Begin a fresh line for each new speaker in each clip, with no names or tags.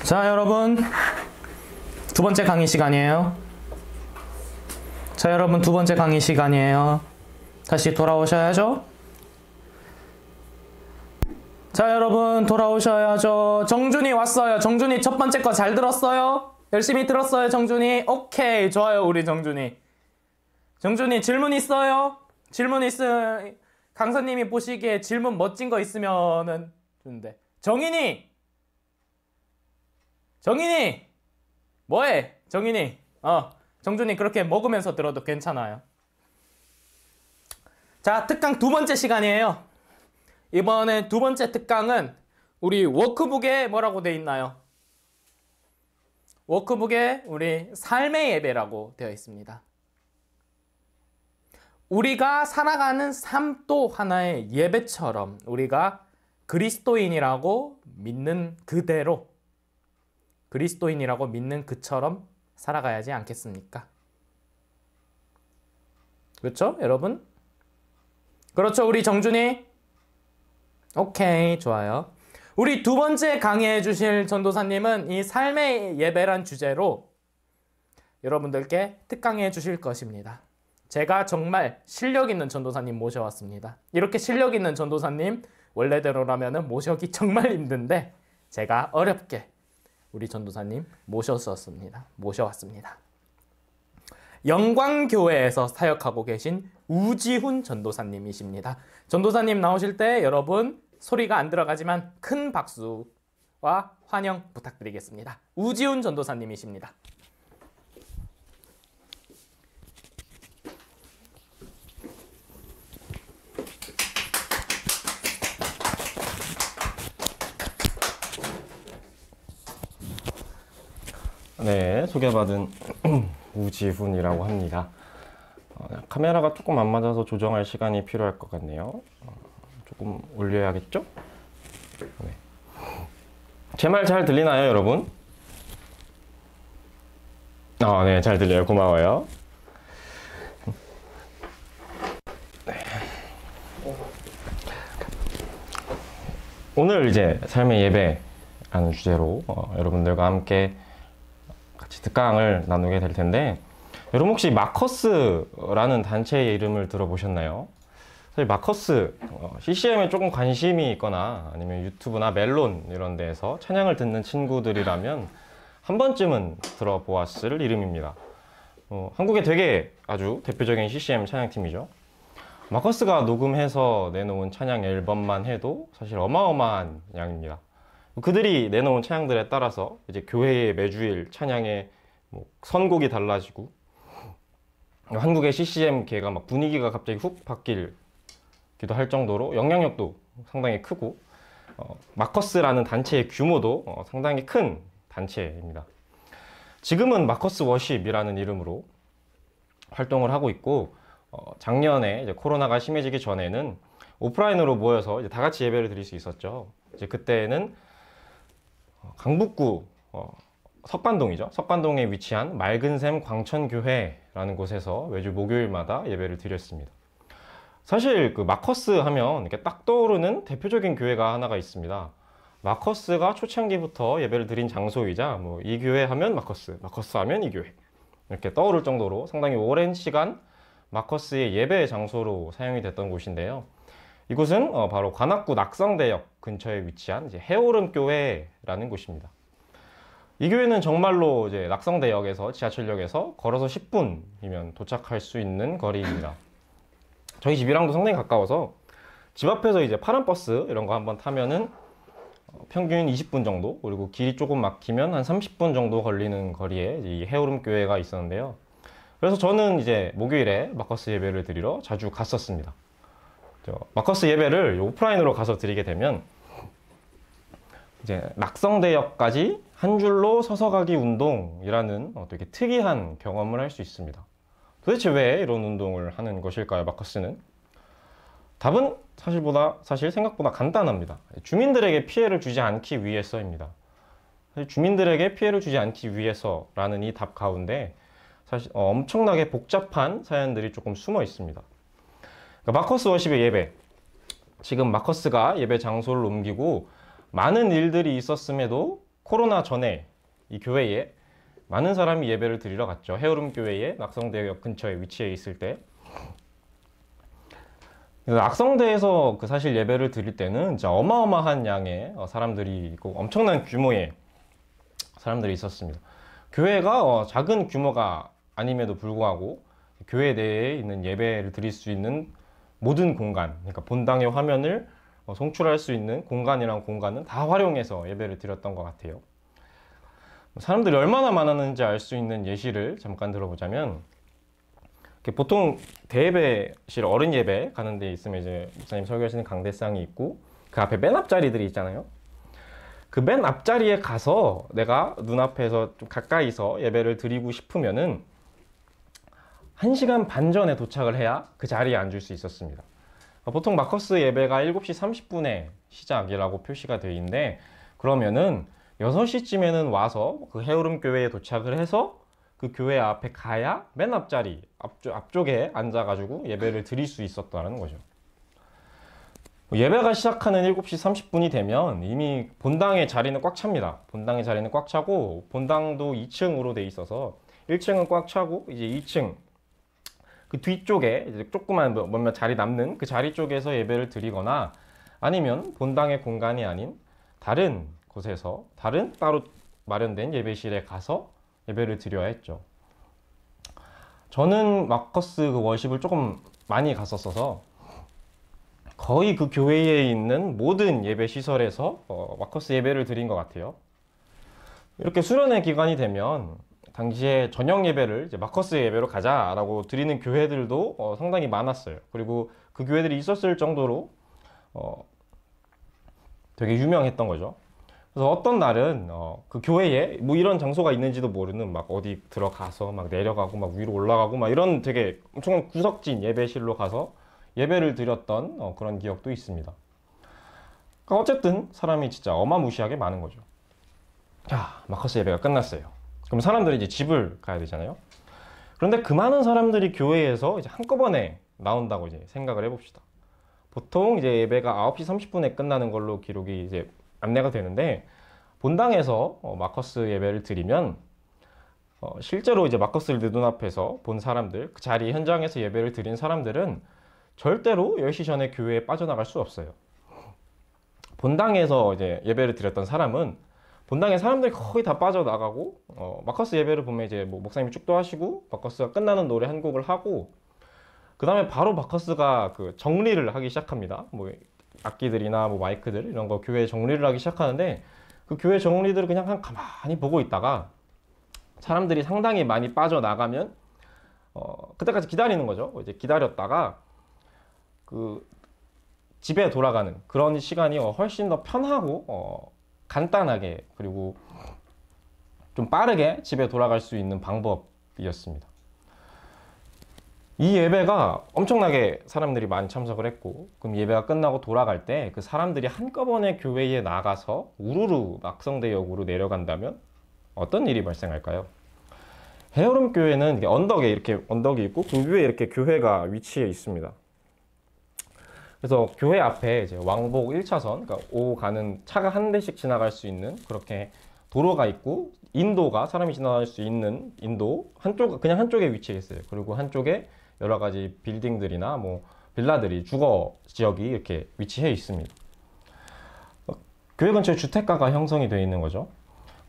자, 여러분, 두 번째 강의 시간이에요. 다시 돌아오셔야죠. 자, 여러분, 돌아오셔야죠. 정준이 왔어요. 정준이 첫 번째 거 잘 들었어요? 열심히 들었어요, 정준이? 오케이, 좋아요, 우리 정준이. 정준이 질문 있어요? 강사님이 보시기에 질문 멋진 거 있으면은 좋은데. 정인이 뭐해? 정인이 정준이 그렇게 먹으면서 들어도 괜찮아요. 자, 특강 두 번째 시간이에요. 이번에 두 번째 특강은 우리 워크북에 뭐라고 돼 있나요? 워크북에 우리 삶의 예배라고 되어 있습니다. 우리가 살아가는 삶도 하나의 예배처럼 우리가 그리스도인이라고 믿는 그대로, 그리스도인이라고 믿는 그처럼 살아가야지 않겠습니까? 그렇죠, 여러분? 그렇죠, 우리 정준이? 오케이, 좋아요. 우리 두 번째 강의해 주실 전도사님은 이 삶의 예배란 주제로 여러분들께 특강해 주실 것입니다. 제가 정말 실력 있는 전도사님 모셔왔습니다. 이렇게 실력 있는 전도사님 원래대로라면 모셔기 정말 힘든데 제가 어렵게 우리 전도사님 모셔왔습니다. 영광교회에서 사역하고 계신 우지훈 전도사님이십니다. 전도사님 나오실 때 여러분 소리가 안 들어가지만 큰 박수와 환영 부탁드리겠습니다. 우지훈 전도사님이십니다.
네, 소개받은 우지훈이라고 합니다. 카메라가 조금 안 맞아서 조정할 시간이 필요할 것 같네요. 조금 올려야겠죠? 네. 제 말 잘 들리나요, 여러분? 네, 잘 들려요. 고마워요. 네. 오늘 이제 삶의 예배라는 주제로 여러분들과 함께 같이 특강을 나누게 될 텐데, 여러분 혹시 마커스라는 단체의 이름을 들어보셨나요? 사실 마커스, CCM에 조금 관심이 있거나 아니면 유튜브나 멜론 이런 데에서 찬양을 듣는 친구들이라면 한 번쯤은 들어보았을 이름입니다. 한국에 되게 아주 대표적인 CCM 찬양팀이죠. 마커스가 녹음해서 내놓은 찬양 앨범만 해도 사실 어마어마한 양입니다. 그들이 내놓은 찬양들에 따라서 이제 교회의 매주일 찬양의 선곡이 달라지고 한국의 CCM계가 막 분위기가 갑자기 훅 바뀌기도 할 정도로 영향력도 상당히 크고 마커스라는 단체의 규모도 상당히 큰 단체입니다. 지금은 마커스 워십이라는 이름으로 활동을 하고 있고 작년에 이제 코로나가 심해지기 전에는 오프라인으로 모여서 이제 다 같이 예배를 드릴 수 있었죠. 이제 그때는 강북구 석관동이죠. 석관동에 위치한 맑은샘 광천교회라는 곳에서 매주 목요일마다 예배를 드렸습니다. 사실 그 마커스 하면 이렇게 딱 떠오르는 대표적인 교회가 하나가 있습니다. 마커스가 초창기부터 예배를 드린 장소이자 이 교회 하면 마커스 하면 이 교회 이렇게 떠오를 정도로 상당히 오랜 시간 마커스의 예배 장소로 사용이 됐던 곳인데요. 이곳은 바로 관악구 낙성대역 근처에 위치한 이제 해오름교회라는 곳입니다. 이 교회는 정말로 이제 낙성대역에서 지하철역에서 걸어서 10분이면 도착할 수 있는 거리입니다. 저희 집이랑도 상당히 가까워서 집 앞에서 이제 파란 버스 이런 거 한번 타면은 평균 20분 정도, 그리고 길이 조금 막히면 한 30분 정도 걸리는 거리에 이 해오름교회가 있었는데요. 그래서 저는 이제 목요일에 마커스 예배를 드리러 자주 갔었습니다. 마커스 예배를 오프라인으로 가서 드리게 되면 이제 낙성대역까지 한 줄로 서서 가기 운동이라는 되게 특이한 경험을 할 수 있습니다. 도대체 왜 이런 운동을 하는 것일까요, 마커스는? 답은 사실 생각보다 간단합니다. 주민들에게 피해를 주지 않기 위해서입니다. 사실 주민들에게 피해를 주지 않기 위해서라는 이 답 가운데 사실 엄청나게 복잡한 사연들이 조금 숨어 있습니다. 그러니까 마커스 워십의 예배, 지금 마커스가 예배 장소를 옮기고 많은 일들이 있었음에도 코로나 전에 이 교회에 많은 사람이 예배를 드리러 갔죠. 해오름 교회의 낙성대역 근처에 위치해 있을 때. 낙성대에서 그 사실 예배를 드릴 때는 진짜 어마어마한 양의 사람들이 있고 엄청난 규모의 사람들이 있었습니다. 교회가 작은 규모가 아님에도 불구하고 교회 내에 있는 예배를 드릴 수 있는 모든 공간, 그러니까 본당의 화면을 송출할 수 있는 공간이란 공간은 다 활용해서 예배를 드렸던 것 같아요. 사람들이 얼마나 많았는지 알 수 있는 예시를 잠깐 들어보자면, 보통 대예배실 어른 예배 가는 데 있으면 이제 목사님 설교하시는 강대상이 있고 그 앞에 맨 앞자리들이 있잖아요. 그 맨 앞자리에 가서 내가 눈앞에서 좀 가까이서 예배를 드리고 싶으면은 1시간 반 전에 도착을 해야 그 자리에 앉을 수 있었습니다. 보통 마커스 예배가 7시 30분에 시작이라고 표시가 되어 있는데, 그러면은 6시쯤에는 와서 그 해오름 교회에 도착을 해서 그 교회 앞에 가야 맨 앞자리 앞쪽에 앉아가지고 예배를 드릴 수 있었다는 거죠. 예배가 시작하는 7시 30분이 되면 이미 본당의 자리는 꽉 찹니다. 본당의 자리는 꽉 차고, 본당도 2층으로 돼 있어서 1층은 꽉 차고 이제 2층 그 뒤쪽에 이제 조그만 몇몇 자리 남는 그 자리 쪽에서 예배를 드리거나, 아니면 본당의 공간이 아닌 다른 곳에서 다른 따로 마련된 예배실에 가서 예배를 드려야 했죠. 저는 마커스 그 월십을 조금 많이 갔었어서 거의 그 교회에 있는 모든 예배 시설에서 마커스 예배를 드린 것 같아요. 이렇게 수련회 기간이 되면 당시에 저녁 예배를 이제 마커스 예배로 가자라고 드리는 교회들도 상당히 많았어요. 그리고 그 교회들이 있었을 정도로 되게 유명했던 거죠. 그래서 어떤 날은 그 교회에 뭐 이런 장소가 있는지도 모르는 막 어디 들어가서 막 내려가고 막 위로 올라가고 막 이런 되게 엄청 구석진 예배실로 가서 예배를 드렸던 그런 기억도 있습니다. 그러니까 어쨌든 사람이 진짜 어마무시하게 많은 거죠. 자, 마커스 예배가 끝났어요. 그럼 사람들이 이제 집을 가야 되잖아요. 그런데 그 많은 사람들이 교회에서 이제 한꺼번에 나온다고 이제 생각을 해봅시다. 보통 이제 예배가 9시 30분에 끝나는 걸로 기록이 이제 안내가 되는데, 본당에서 마커스 예배를 드리면 실제로 이제 마커스를 내 눈앞에서 본 사람들, 그 자리 현장에서 예배를 드린 사람들은 절대로 10시 전에 교회에 빠져나갈 수 없어요. 본당에서 이제 예배를 드렸던 사람은 본당에 사람들이 거의 다 빠져나가고 마커스 예배를 보면 이제 뭐 목사님이 축도하시고 마커스가 끝나는 노래 한 곡을 하고, 그 다음에 바로 마커스가 그 정리를 하기 시작합니다. 뭐 악기들이나 뭐 마이크들 이런 거 교회 정리를 하기 시작하는데, 그 교회 정리들을 그냥 한 가만히 보고 있다가 사람들이 상당히 많이 빠져나가면 그때까지 기다리는 거죠. 이제 기다렸다가 그 집에 돌아가는 그런 시간이 훨씬 더 편하고 간단하게, 그리고 좀 빠르게 집에 돌아갈 수 있는 방법이었습니다. 이 예배가 엄청나게 사람들이 많이 참석을 했고, 그럼 예배가 끝나고 돌아갈 때 그 사람들이 한꺼번에 교회에 나가서 우르르 낙성대역으로 내려간다면 어떤 일이 발생할까요? 해오름 교회는 이렇게 언덕이 있고 그 위에 이렇게 교회가 위치해 있습니다. 그래서 교회 앞에 이제 왕복 1차선, 그러니까 오 가는 차가 한 대씩 지나갈 수 있는 그렇게 도로가 있고, 인도가 사람이 지나갈 수 있는 인도 그냥 한쪽에 위치해 있어요. 그리고 한쪽에 여러 가지 빌딩들이나 뭐 빌라들이, 주거 지역이 이렇게 위치해 있습니다. 교회 근처에 주택가가 형성이 되어 있는 거죠.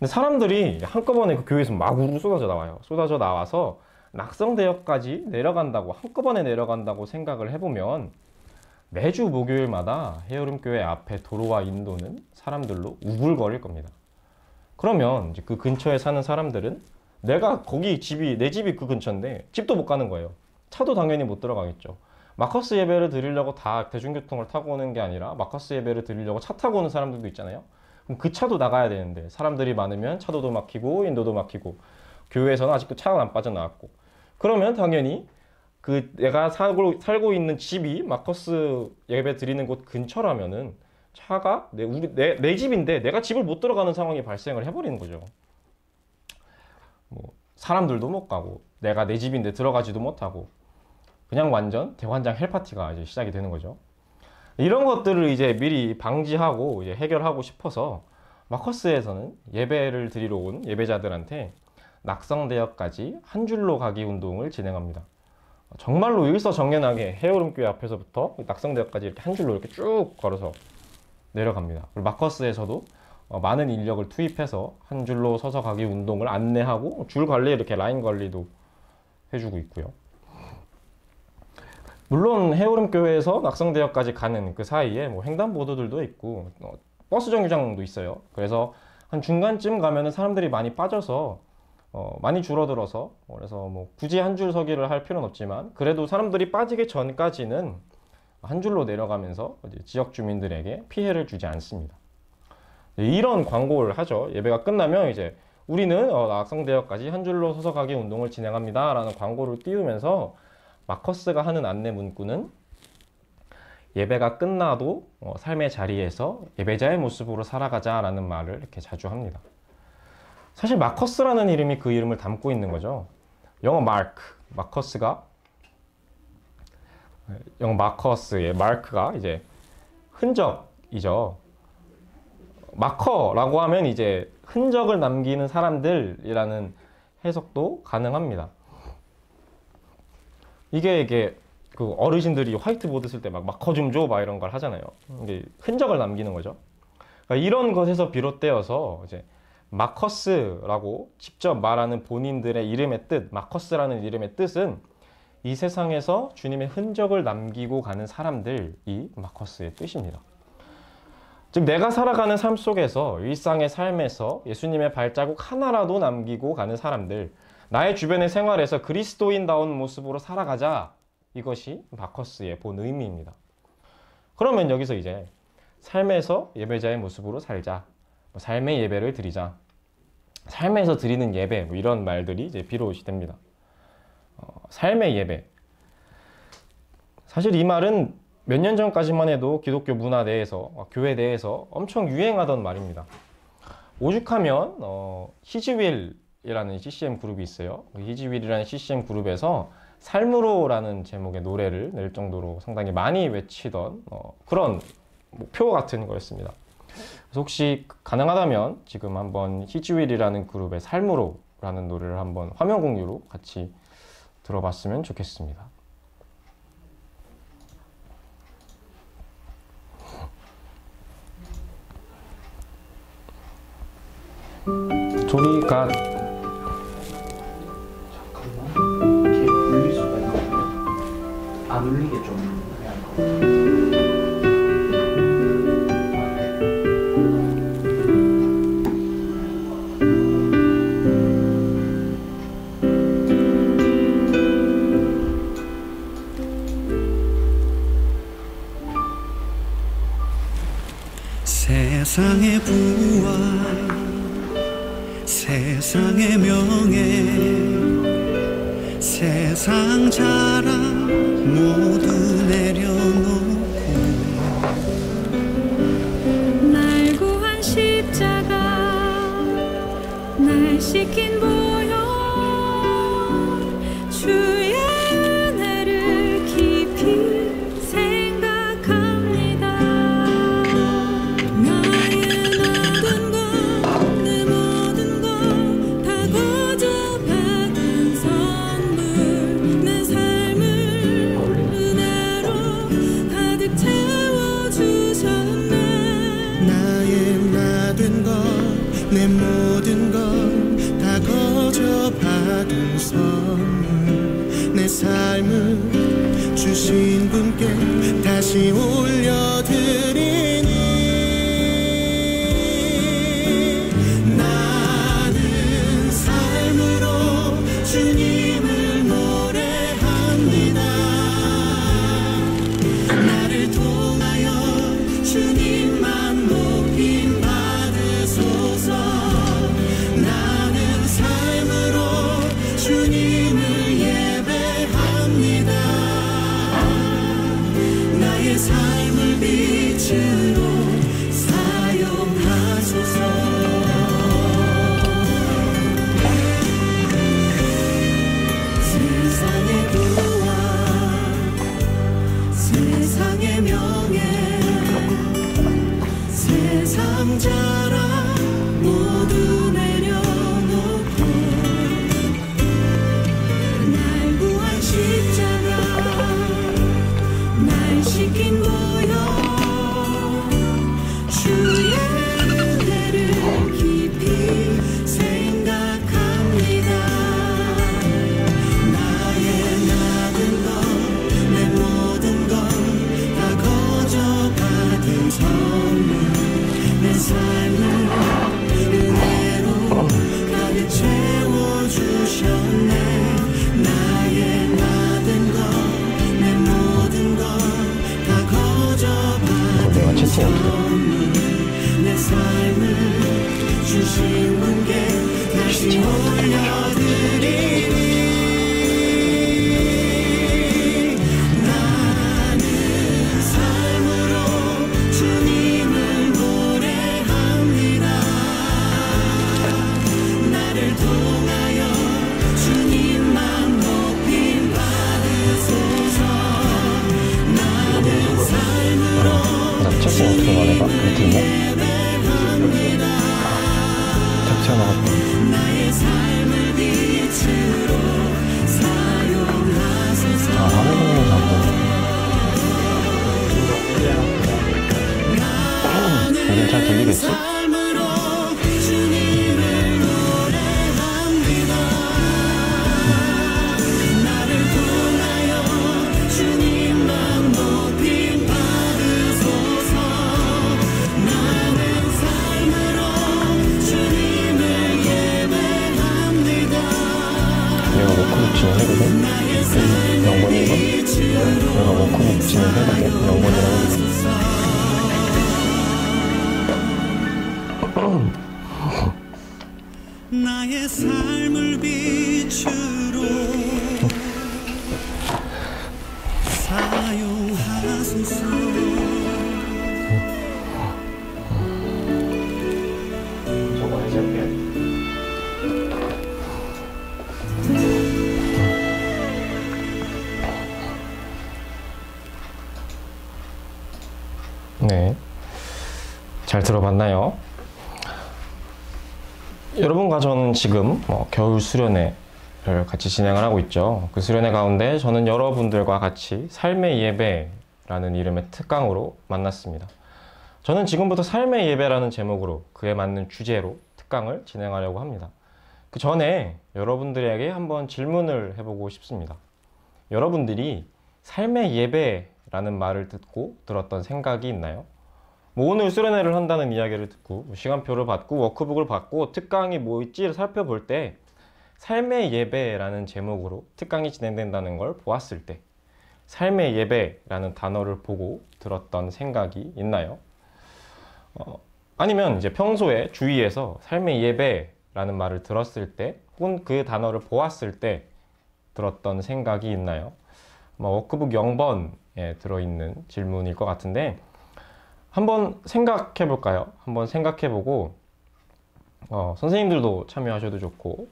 근데 사람들이 한꺼번에 그 교회에서 막 우르르 쏟아져 나와요. 쏟아져 나와서 낙성대역까지 한꺼번에 내려간다고 생각을 해보면, 매주 목요일마다 해오름교회 앞에 도로와 인도는 사람들로 우글거릴 겁니다. 그러면 이제 그 근처에 사는 사람들은 내가 내 집이 그 근처인데 집도 못 가는 거예요. 차도 당연히 못 들어가겠죠. 마커스 예배를 드리려고 다 대중교통을 타고 오는 게 아니라 마커스 예배를 드리려고 차 타고 오는 사람들도 있잖아요. 그럼 그 차도 나가야 되는데, 사람들이 많으면 차도도 막히고 인도도 막히고, 교회에서는 아직도 차가 안 빠져나왔고, 그러면 당연히 그 내가 살고 있는 집이 마커스 예배 드리는 곳 근처라면은 차가 내 집인데 내가 집을 못 들어가는 상황이 발생을 해버리는 거죠. 뭐 사람들도 못 가고 내가 내 집인데 들어가지도 못하고, 그냥 완전 대환장 헬파티가 이제 시작이 되는 거죠. 이런 것들을 이제 미리 방지하고 이제 해결하고 싶어서 마커스에서는 예배를 드리러 온 예배자들한테 낙성대역까지 한 줄로 가기 운동을 진행합니다. 정말로 일사정연하게 해오름교회 앞에서부터 낙성대역까지 이렇게 한 줄로 이렇게 쭉 걸어서 내려갑니다. 그리고 마커스에서도 많은 인력을 투입해서 한 줄로 서서 가기 운동을 안내하고 줄 관리, 이렇게 라인 관리도 해주고 있고요. 물론 해오름교회에서 낙성대역까지 가는 그 사이에 뭐 횡단보도들도 있고 버스 정류장도 있어요. 그래서 한 중간쯤 가면은 사람들이 많이 빠져서 많이 줄어들어서, 그래서 뭐 굳이 한 줄 서기를 할 필요는 없지만 그래도 사람들이 빠지기 전까지는 한 줄로 내려가면서 지역 주민들에게 피해를 주지 않습니다. 이런 광고를 하죠. 예배가 끝나면 이제 우리는 낙성대역까지 한 줄로 서서 가기 운동을 진행합니다 라는 광고를 띄우면서 마커스가 하는 안내 문구는 예배가 끝나도 삶의 자리에서 예배자의 모습으로 살아가자 라는 말을 이렇게 자주 합니다. 사실 마커스라는 이름이 그 이름을 담고 있는 거죠. 영어 마커스의 마크가 이제 흔적이죠. 마커라고 하면 이제 흔적을 남기는 사람들이라는 해석도 가능합니다. 이게 그 어르신들이 화이트보드 쓸 때 막 마커 좀 줘 막 이런 걸 하잖아요. 이게 흔적을 남기는 거죠. 그러니까 이런 것에서 비롯되어서 이제 마커스라고 직접 말하는 본인들의 이름의 뜻, 마커스라는 이름의 뜻은 이 세상에서 주님의 흔적을 남기고 가는 사람들이 마커스의 뜻입니다. 즉 내가 살아가는 삶 속에서, 일상의 삶에서 예수님의 발자국 하나라도 남기고 가는 사람들, 나의 주변의 생활에서 그리스도인다운 모습으로 살아가자, 이것이 마커스의 본 의미입니다. 그러면 여기서 이제 삶에서 예배자의 모습으로 살자, 삶의 예배를 드리자, 삶에서 드리는 예배, 뭐 이런 말들이 이제 비롯이 됩니다. 삶의 예배. 사실 이 말은 몇 년 전까지만 해도 기독교 문화 내에서, 교회 내에서 엄청 유행하던 말입니다. 오죽하면 히즈윌이라는 CCM 그룹이 있어요. 히즈윌이라는 CCM 그룹에서 삶으로라는 제목의 노래를 낼 정도로 상당히 많이 외치던 그런 표 같은 거였습니다. 그래서 혹시 가능하다면 지금 한번 히즈윌이라는 그룹의 삶으로라는 노래를 한번 화면 공유로 같이 들어봤으면 좋겠습니다. 소리가
잠깐만, 이렇게 울릴 수가 있거든요. 안 울리게 좀 해야 할 것 같아요.
세상의 부활, 세상의 명예, 세상 자랑 모두 내려놓고
날 구한 십자가, 날 씻긴 보혈, 주의 은혜를 깊이 생각합니다. 나의 모든 것, 내 모든 것 다 거저 받은 선물, 내 삶을 은혜로 가득 채워주셨네.
나의 모든 것, 내 모든 것 다 거저 받은 선물, 내 삶을 주신 분께 다시 올려드리니 나는 삶으로 주님을 노래합니다. 나를 통하여 주님만 높임 받으소서. 나는 삶으로 주님을 예배합니다. 나의 삶을 빛으로 사용하소서. 세상의 부활, 세상의 명예, 세상 자랑 선물 내 삶을 은혜로 가득 채워주셨네. 나의 모든 것 내 모든 것 다 거저받은
내가 채팅이 어떻게
내 삶을 주신 분께 다시 올려드리니 나는 삶으로 주님을 노래합니다. 나를 통하여 주님만 높임 받으소서. 나는 삶으로
나 채팅 어떻게 말해봐? 어떻게 탭튀어나가지고
나의 삶을 빛으로 사용하소서.
아 화면이 잡고 이게 잘 들리겠지?
삶으로 주님을 노래합니다. 나를 통하여 주님만 높임 받으소서. 나는 삶으로 주님을 예배합니다.
내가 워크북 진행해도 돼? 0번인가? 내가 워크북 진행해도 돼? 0번이라고 해도 돼?
나의 삶을 빛으로 사용하소서.
저거 해줄게.
네, 잘 들어봤나요? 여러분과 저는 지금 겨울 수련회를 같이 진행을 하고 있죠. 그 수련회 가운데 저는 여러분들과 같이 삶의 예배라는 이름의 특강으로 만났습니다. 저는 지금부터 삶의 예배라는 제목으로 그에 맞는 주제로 특강을 진행하려고 합니다. 그 전에 여러분들에게 한번 질문을 해보고 싶습니다. 여러분들이 삶의 예배라는 말을 듣고 들었던 생각이 있나요? 뭐 오늘 수련회를 한다는 이야기를 듣고 시간표를 받고 워크북을 받고 특강이 뭐 있지를 살펴볼 때 삶의 예배라는 제목으로 특강이 진행된다는 걸 보았을 때 삶의 예배라는 단어를 보고 들었던 생각이 있나요? 아니면 이제 평소에 주위에서 삶의 예배라는 말을 들었을 때 혹은 그 단어를 보았을 때 들었던 생각이 있나요? 워크북 0번에 들어있는 질문일 것 같은데 한번 생각해 볼까요? 한번 생각해 보고 선생님들도 참여하셔도 좋고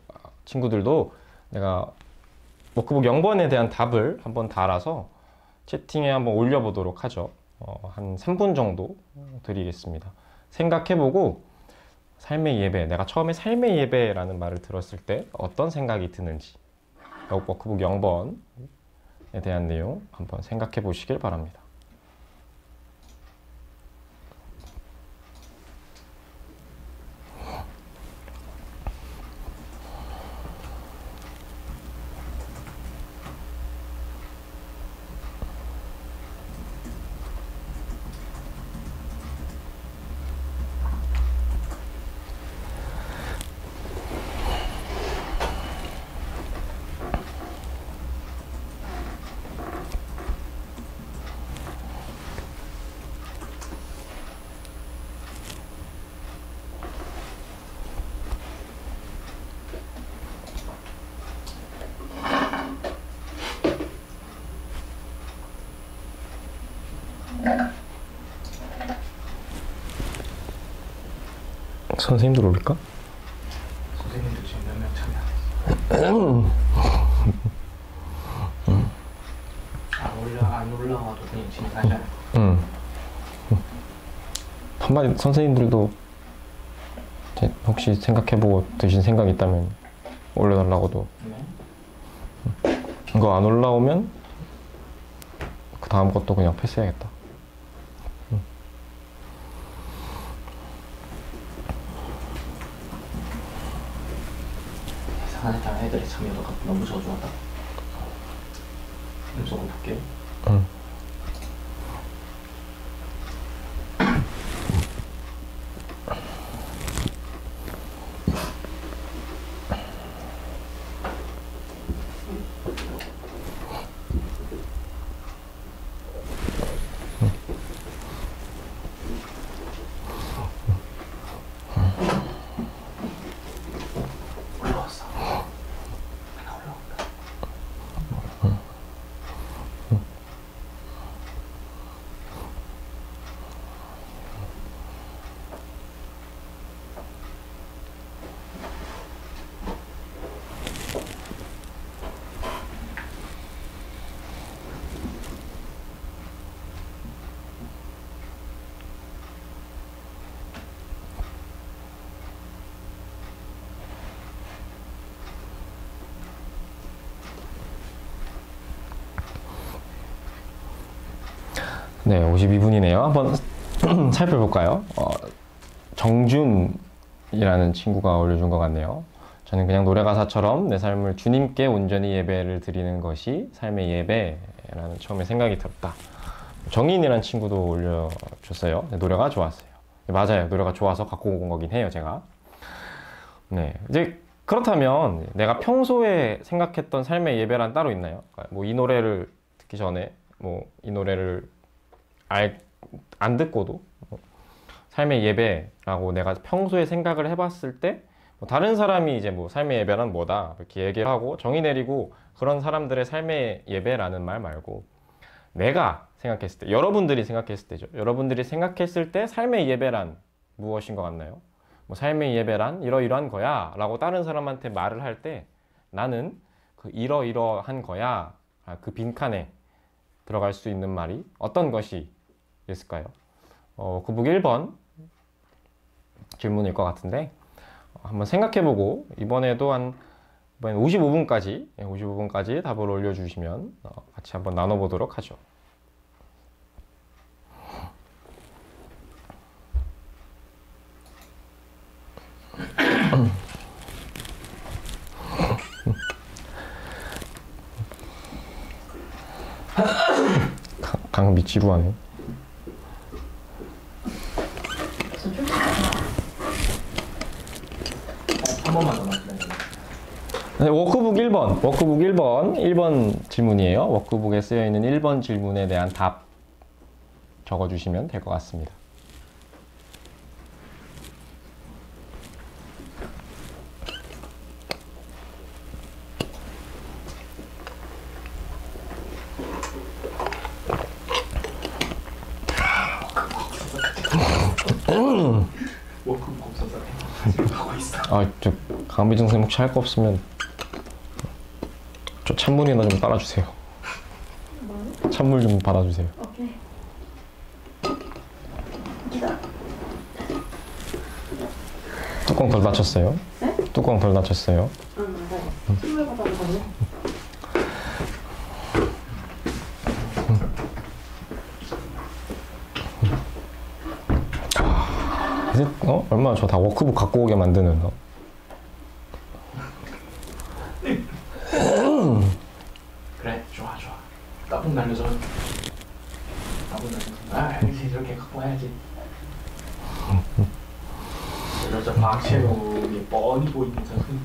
친구들도 내가 워크북 0번에 대한 답을 한번 달아서 채팅에 한번 올려보도록 하죠. 한 3분 정도 드리겠습니다. 생각해 보고 삶의 예배, 내가 처음에 삶의 예배라는 말을 들었을 때 어떤 생각이 드는지 워크북 0번에 대한 내용 한번 생각해 보시길 바랍니다. 선생님들 올릴까?
선생님도 지금 몇 명 참여 안 올라와도 그냥 진행하잖아요.
한마디 선생님들도 혹시 생각해보고 드신 생각 있다면 올려달라고도.
네.
이거 안 올라오면 그 다음 것도 그냥 패스해야겠다.
이상하니까 애들의 참여도가 너무 저조하다. 좀 적어볼게요.
네, 52분이네요. 한번 살펴볼까요? 정준이라는 친구가 올려준 것 같네요. 저는 그냥 노래 가사처럼 내 삶을 주님께 온전히 예배를 드리는 것이 삶의 예배라는 처음에 생각이 들었다. 정인이라는 친구도 올려줬어요. 네, 노래가 좋았어요. 네, 맞아요. 노래가 좋아서 갖고 온 거긴 해요, 제가. 네, 이제 그렇다면 내가 평소에 생각했던 삶의 예배란 따로 있나요? 뭐 이 노래를 듣기 전에 뭐 이 노래를 안 듣고도 삶의 예배라고 내가 평소에 생각을 해봤을 때 뭐 다른 사람이 이제 뭐 삶의 예배란 뭐다 이렇게 얘기를 하고 정의 내리고 그런 사람들의 삶의 예배라는 말 말고 내가 생각했을 때, 여러분들이 생각했을 때죠. 여러분들이 생각했을 때 삶의 예배란 무엇인 것 같나요? 뭐 삶의 예배란 이러이러한 거야 라고 다른 사람한테 말을 할 때 나는 그 이러이러한 거야, 그 빈칸에 들어갈 수 있는 말이 어떤 것이 있을까요? 구북 1번 질문일 것 같은데 한번 생각해보고 이번에도 이번엔 55분까지 답을 올려주시면 같이 한번 나눠보도록 하죠. 강미 지루하네.
한 번만 더 말씀해 주세요.
네, 워크북 1번 질문이에요. 워크북에 쓰여 있는 1번 질문에 대한 답 적어주시면 될 것 같습니다.
워크북 없어서 하고 있어.
저 강미정 선생님 혹시 할 거 없으면 저 찬물이나 좀 따라주세요. 찬물 좀 받아주세요.
오케이.
뚜껑 덜 닫혔어요?
네?
뚜껑 덜 닫혔어요?
응, 맞아요. 선물 받아가지고.
얼마나 저 다 워크북 갖고 오게 만드는
그래, 좋아. 따봉 날려줘. 알겠지. 이렇게 갖고 와야지. 저 박채로이 뻔히 보이는 것은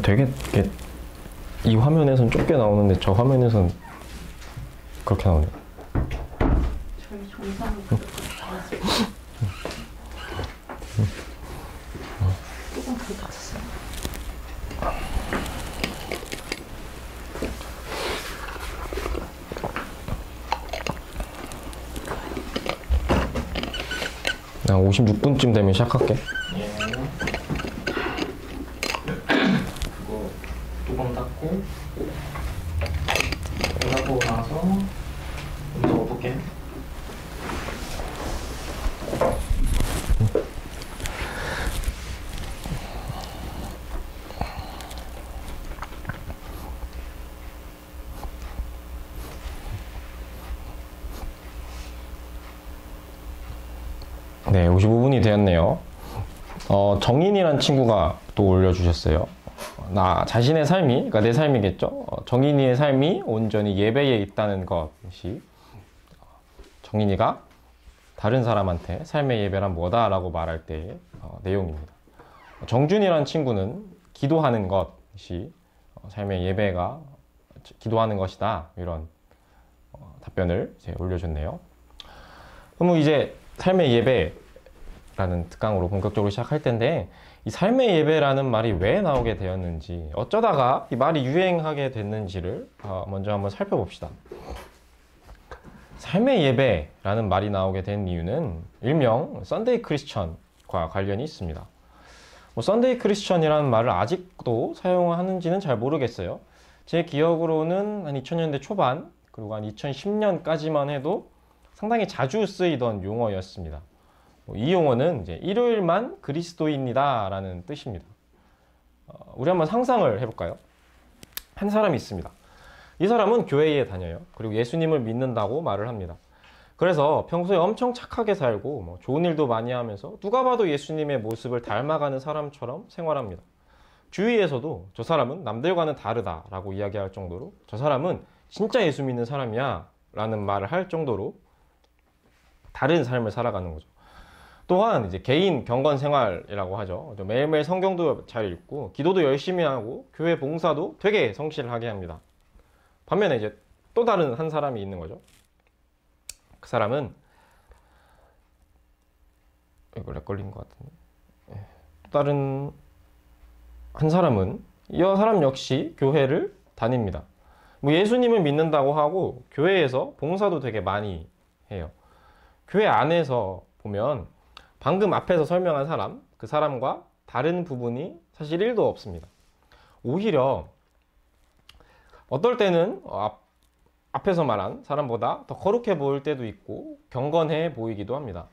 되게 이렇게 이 화면에선 좁게 나오는데 저 화면에선 그렇게 나오네요.
저희 정상을 받았어요. 조금 덜 닫았어요.
나 56분쯤 되면 시작할게.
예. 그거 뚜껑 닫고 하고 나서 좀 넣어볼게.
네, 55분이 되었네요. 정인이란 친구가 또 올려주셨어요. 나 자신의 삶이, 그러니까 내 삶이겠죠. 정인이의 삶이 온전히 예배에 있다는 것이 정인이가 다른 사람한테 삶의 예배란 뭐다라고 말할 때의 내용입니다. 정준이란 친구는 기도하는 것이 삶의 예배가 기도하는 것이다, 이런 답변을 이제 올려줬네요. 그럼 이제 삶의 예배라는 특강으로 본격적으로 시작할 텐데, 이 삶의 예배라는 말이 왜 나오게 되었는지, 어쩌다가 이 말이 유행하게 됐는지를 먼저 한번 살펴봅시다. 삶의 예배라는 말이 나오게 된 이유는 일명 썬데이 크리스천과 관련이 있습니다. 썬데이 크리스천이라는 말을 아직도 사용하는지는 잘 모르겠어요. 제 기억으로는 한 2000년대 초반 그리고 한 2010년까지만 해도 상당히 자주 쓰이던 용어였습니다. 이 용어는 이제 일요일만 그리스도인이다 라는 뜻입니다. 우리 한번 상상을 해볼까요? 한 사람이 있습니다. 이 사람은 교회에 다녀요. 그리고 예수님을 믿는다고 말을 합니다. 그래서 평소에 엄청 착하게 살고 뭐 좋은 일도 많이 하면서 누가 봐도 예수님의 모습을 닮아가는 사람처럼 생활합니다. 주위에서도 저 사람은 남들과는 다르다라고 이야기할 정도로 저 사람은 진짜 예수 믿는 사람이야 라는 말을 할 정도로 다른 삶을 살아가는 거죠. 또한 이제 개인 경건 생활이라고 하죠. 매일매일 성경도 잘 읽고 기도도 열심히 하고 교회 봉사도 되게 성실하게 합니다. 반면에 이제 또 다른 한 사람이 있는 거죠. 그 사람은 이거 렉 걸린 것 같은데. 또 다른 한 사람은 이 사람 역시 교회를 다닙니다. 뭐 예수님을 믿는다고 하고 교회에서 봉사도 되게 많이 해요. 교회 안에서 보면 방금 앞에서 설명한 사람, 그 사람과 다른 부분이 사실 1도 없습니다. 오히려 어떨 때는 앞에서 말한 사람보다 더 거룩해 보일 때도 있고 경건해 보이기도 합니다.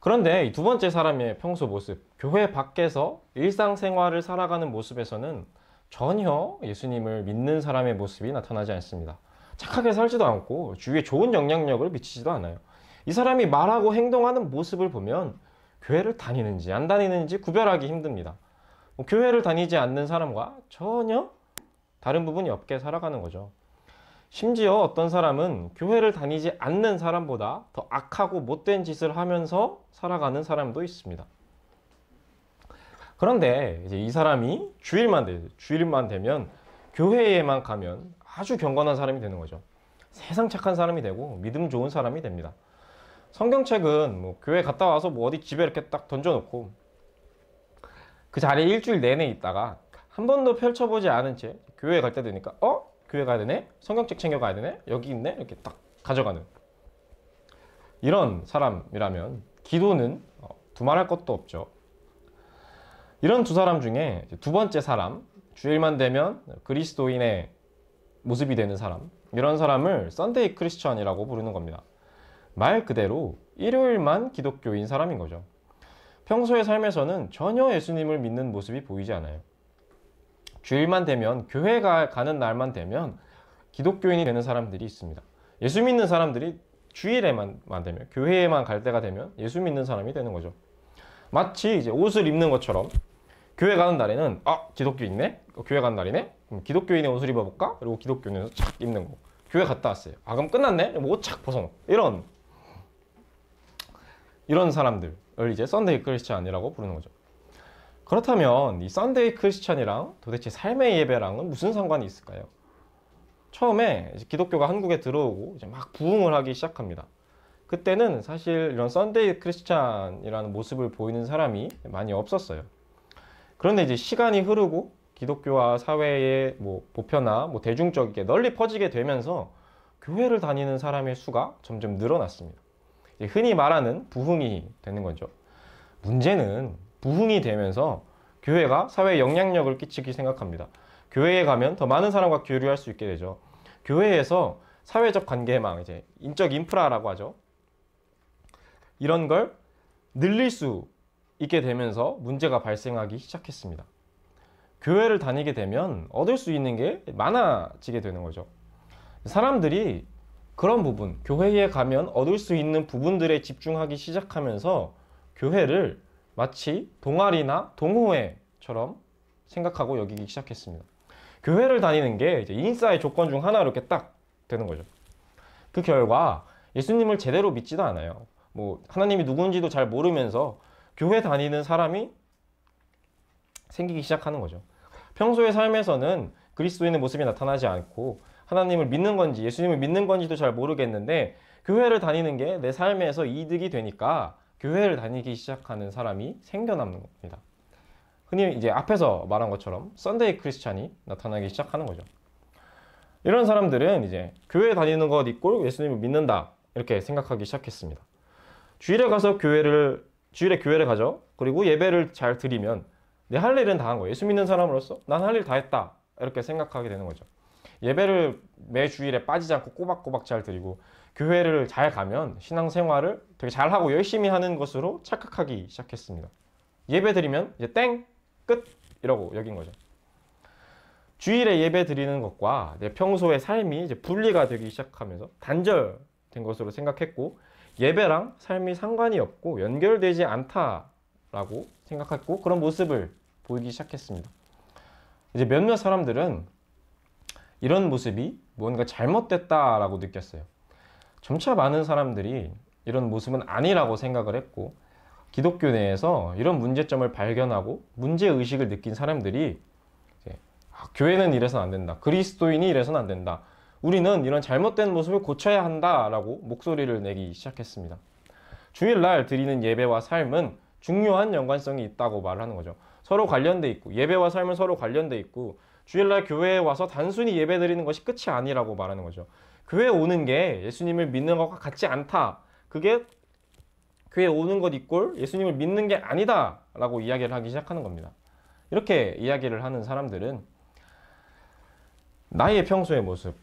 그런데 이 두 번째 사람의 평소 모습, 교회 밖에서 일상생활을 살아가는 모습에서는 전혀 예수님을 믿는 사람의 모습이 나타나지 않습니다. 착하게 살지도 않고 주위에 좋은 영향력을 미치지도 않아요. 이 사람이 말하고 행동하는 모습을 보면 교회를 다니는지 안 다니는지 구별하기 힘듭니다. 교회를 다니지 않는 사람과 전혀 다른 부분이 없게 살아가는 거죠. 심지어 어떤 사람은 교회를 다니지 않는 사람보다 더 악하고 못된 짓을 하면서 살아가는 사람도 있습니다. 그런데 이제 이 사람이 주일만 되면 교회에만 가면 아주 경건한 사람이 되는 거죠. 세상 착한 사람이 되고 믿음 좋은 사람이 됩니다. 성경책은 뭐 교회 갔다 와서 뭐 어디 집에 이렇게 딱 던져놓고 그 자리에 일주일 내내 있다가 한 번도 펼쳐보지 않은 채 교회 갈 때 되니까 교회 가야 되네? 성경책 챙겨가야 되네? 여기 있네? 이렇게 딱 가져가는 이런 사람이라면 기도는 두말할 것도 없죠. 이런 두 사람 중에 두 번째 사람, 주일만 되면 그리스도인의 모습이 되는 사람, 이런 사람을 썬데이 크리스천이라고 부르는 겁니다. 말 그대로 일요일만 기독교인 사람인 거죠. 평소의 삶에서는 전혀 예수님을 믿는 모습이 보이지 않아요. 주일만 되면, 교회가 가는 날만 되면 기독교인이 되는 사람들이 있습니다. 예수 믿는 사람들이 주일에만 되면, 교회에만 갈 때가 되면 예수 믿는 사람이 되는 거죠. 마치 이제 옷을 입는 것처럼 교회 가는 날에는 기독교 있네? 교회 가는 날이네? 그럼 기독교인의 옷을 입어볼까? 그리고 기독교인에서 착 입는 거. 교회 갔다 왔어요. 그럼 끝났네? 옷 착 벗어놓고. 이런 사람들을 이제 썬데이 크리스찬이라고 부르는 거죠. 그렇다면 이 썬데이 크리스찬이랑 도대체 삶의 예배랑은 무슨 상관이 있을까요? 처음에 이제 기독교가 한국에 들어오고 이제 막 부흥을 하기 시작합니다. 그때는 사실 이런 썬데이 크리스찬이라는 모습을 보이는 사람이 많이 없었어요. 그런데 이제 시간이 흐르고 기독교와 사회의 보편화, 대중적이게 널리 퍼지게 되면서 교회를 다니는 사람의 수가 점점 늘어났습니다. 흔히 말하는 부흥이 되는 거죠. 문제는 부흥이 되면서 교회가 사회에 영향력을 끼치기 생각합니다. 교회에 가면 더 많은 사람과 교류할 수 있게 되죠. 교회에서 사회적 관계망, 이제 인적 인프라라고 하죠. 이런 걸 늘릴 수 있게 되면서 문제가 발생하기 시작했습니다. 교회를 다니게 되면 얻을 수 있는 게 많아지게 되는 거죠. 사람들이 그런 부분, 교회에 가면 얻을 수 있는 부분들에 집중하기 시작하면서 교회를 마치 동아리나 동호회처럼 생각하고 여기기 시작했습니다. 교회를 다니는 게 이제 인싸의 조건 중 하나로 이렇게 딱 되는 거죠. 그 결과 예수님을 제대로 믿지도 않아요. 하나님이 누군지도 잘 모르면서 교회 다니는 사람이 생기기 시작하는 거죠. 평소의 삶에서는 그리스도인의 모습이 나타나지 않고 하나님을 믿는 건지 예수님을 믿는 건지도 잘 모르겠는데 교회를 다니는 게 내 삶에서 이득이 되니까 교회를 다니기 시작하는 사람이 생겨나는 겁니다. 흔히 이제 앞에서 말한 것처럼 썬데이 크리스찬이 나타나기 시작하는 거죠. 이런 사람들은 이제 교회 다니는 것 이꼴 예수님을 믿는다 이렇게 생각하기 시작했습니다. 주일에 교회를 가죠. 그리고 예배를 잘 드리면 내 할 일은 다 한 거예요. 예수 믿는 사람으로서 난 할 일 다 했다 이렇게 생각하게 되는 거죠. 예배를 매 주일에 빠지지 않고 꼬박꼬박 잘 드리고 교회를 잘 가면 신앙생활을 되게 잘하고 열심히 하는 것으로 착각하기 시작했습니다. 예배 드리면 이제 땡! 끝! 이라고 여긴 거죠. 주일에 예배 드리는 것과 내 평소의 삶이 이제 분리가 되기 시작하면서 단절된 것으로 생각했고, 예배랑 삶이 상관이 없고 연결되지 않다라고 생각했고, 그런 모습을 보이기 시작했습니다. 이제 몇몇 사람들은 이런 모습이 뭔가 잘못됐다라고 느꼈어요. 점차 많은 사람들이 이런 모습은 아니라고 생각을 했고, 기독교 내에서 이런 문제점을 발견하고 문제의식을 느낀 사람들이 이제, 교회는 이래서는 안 된다, 그리스도인이 이래서는 안 된다, 우리는 이런 잘못된 모습을 고쳐야 한다라고 목소리를 내기 시작했습니다. 주일날 드리는 예배와 삶은 중요한 연관성이 있다고 말을 하는 거죠. 서로 관련돼 있고, 예배와 삶은 서로 관련돼 있고, 주일날 교회에 와서 단순히 예배 드리는 것이 끝이 아니라고 말하는 거죠. 교회에 오는 게 예수님을 믿는 것과 같지 않다, 그게 교회에 오는 것 이꼴 예수님을 믿는 게 아니다 라고 이야기를 하기 시작하는 겁니다. 이렇게 이야기를 하는 사람들은 나의 평소의 모습,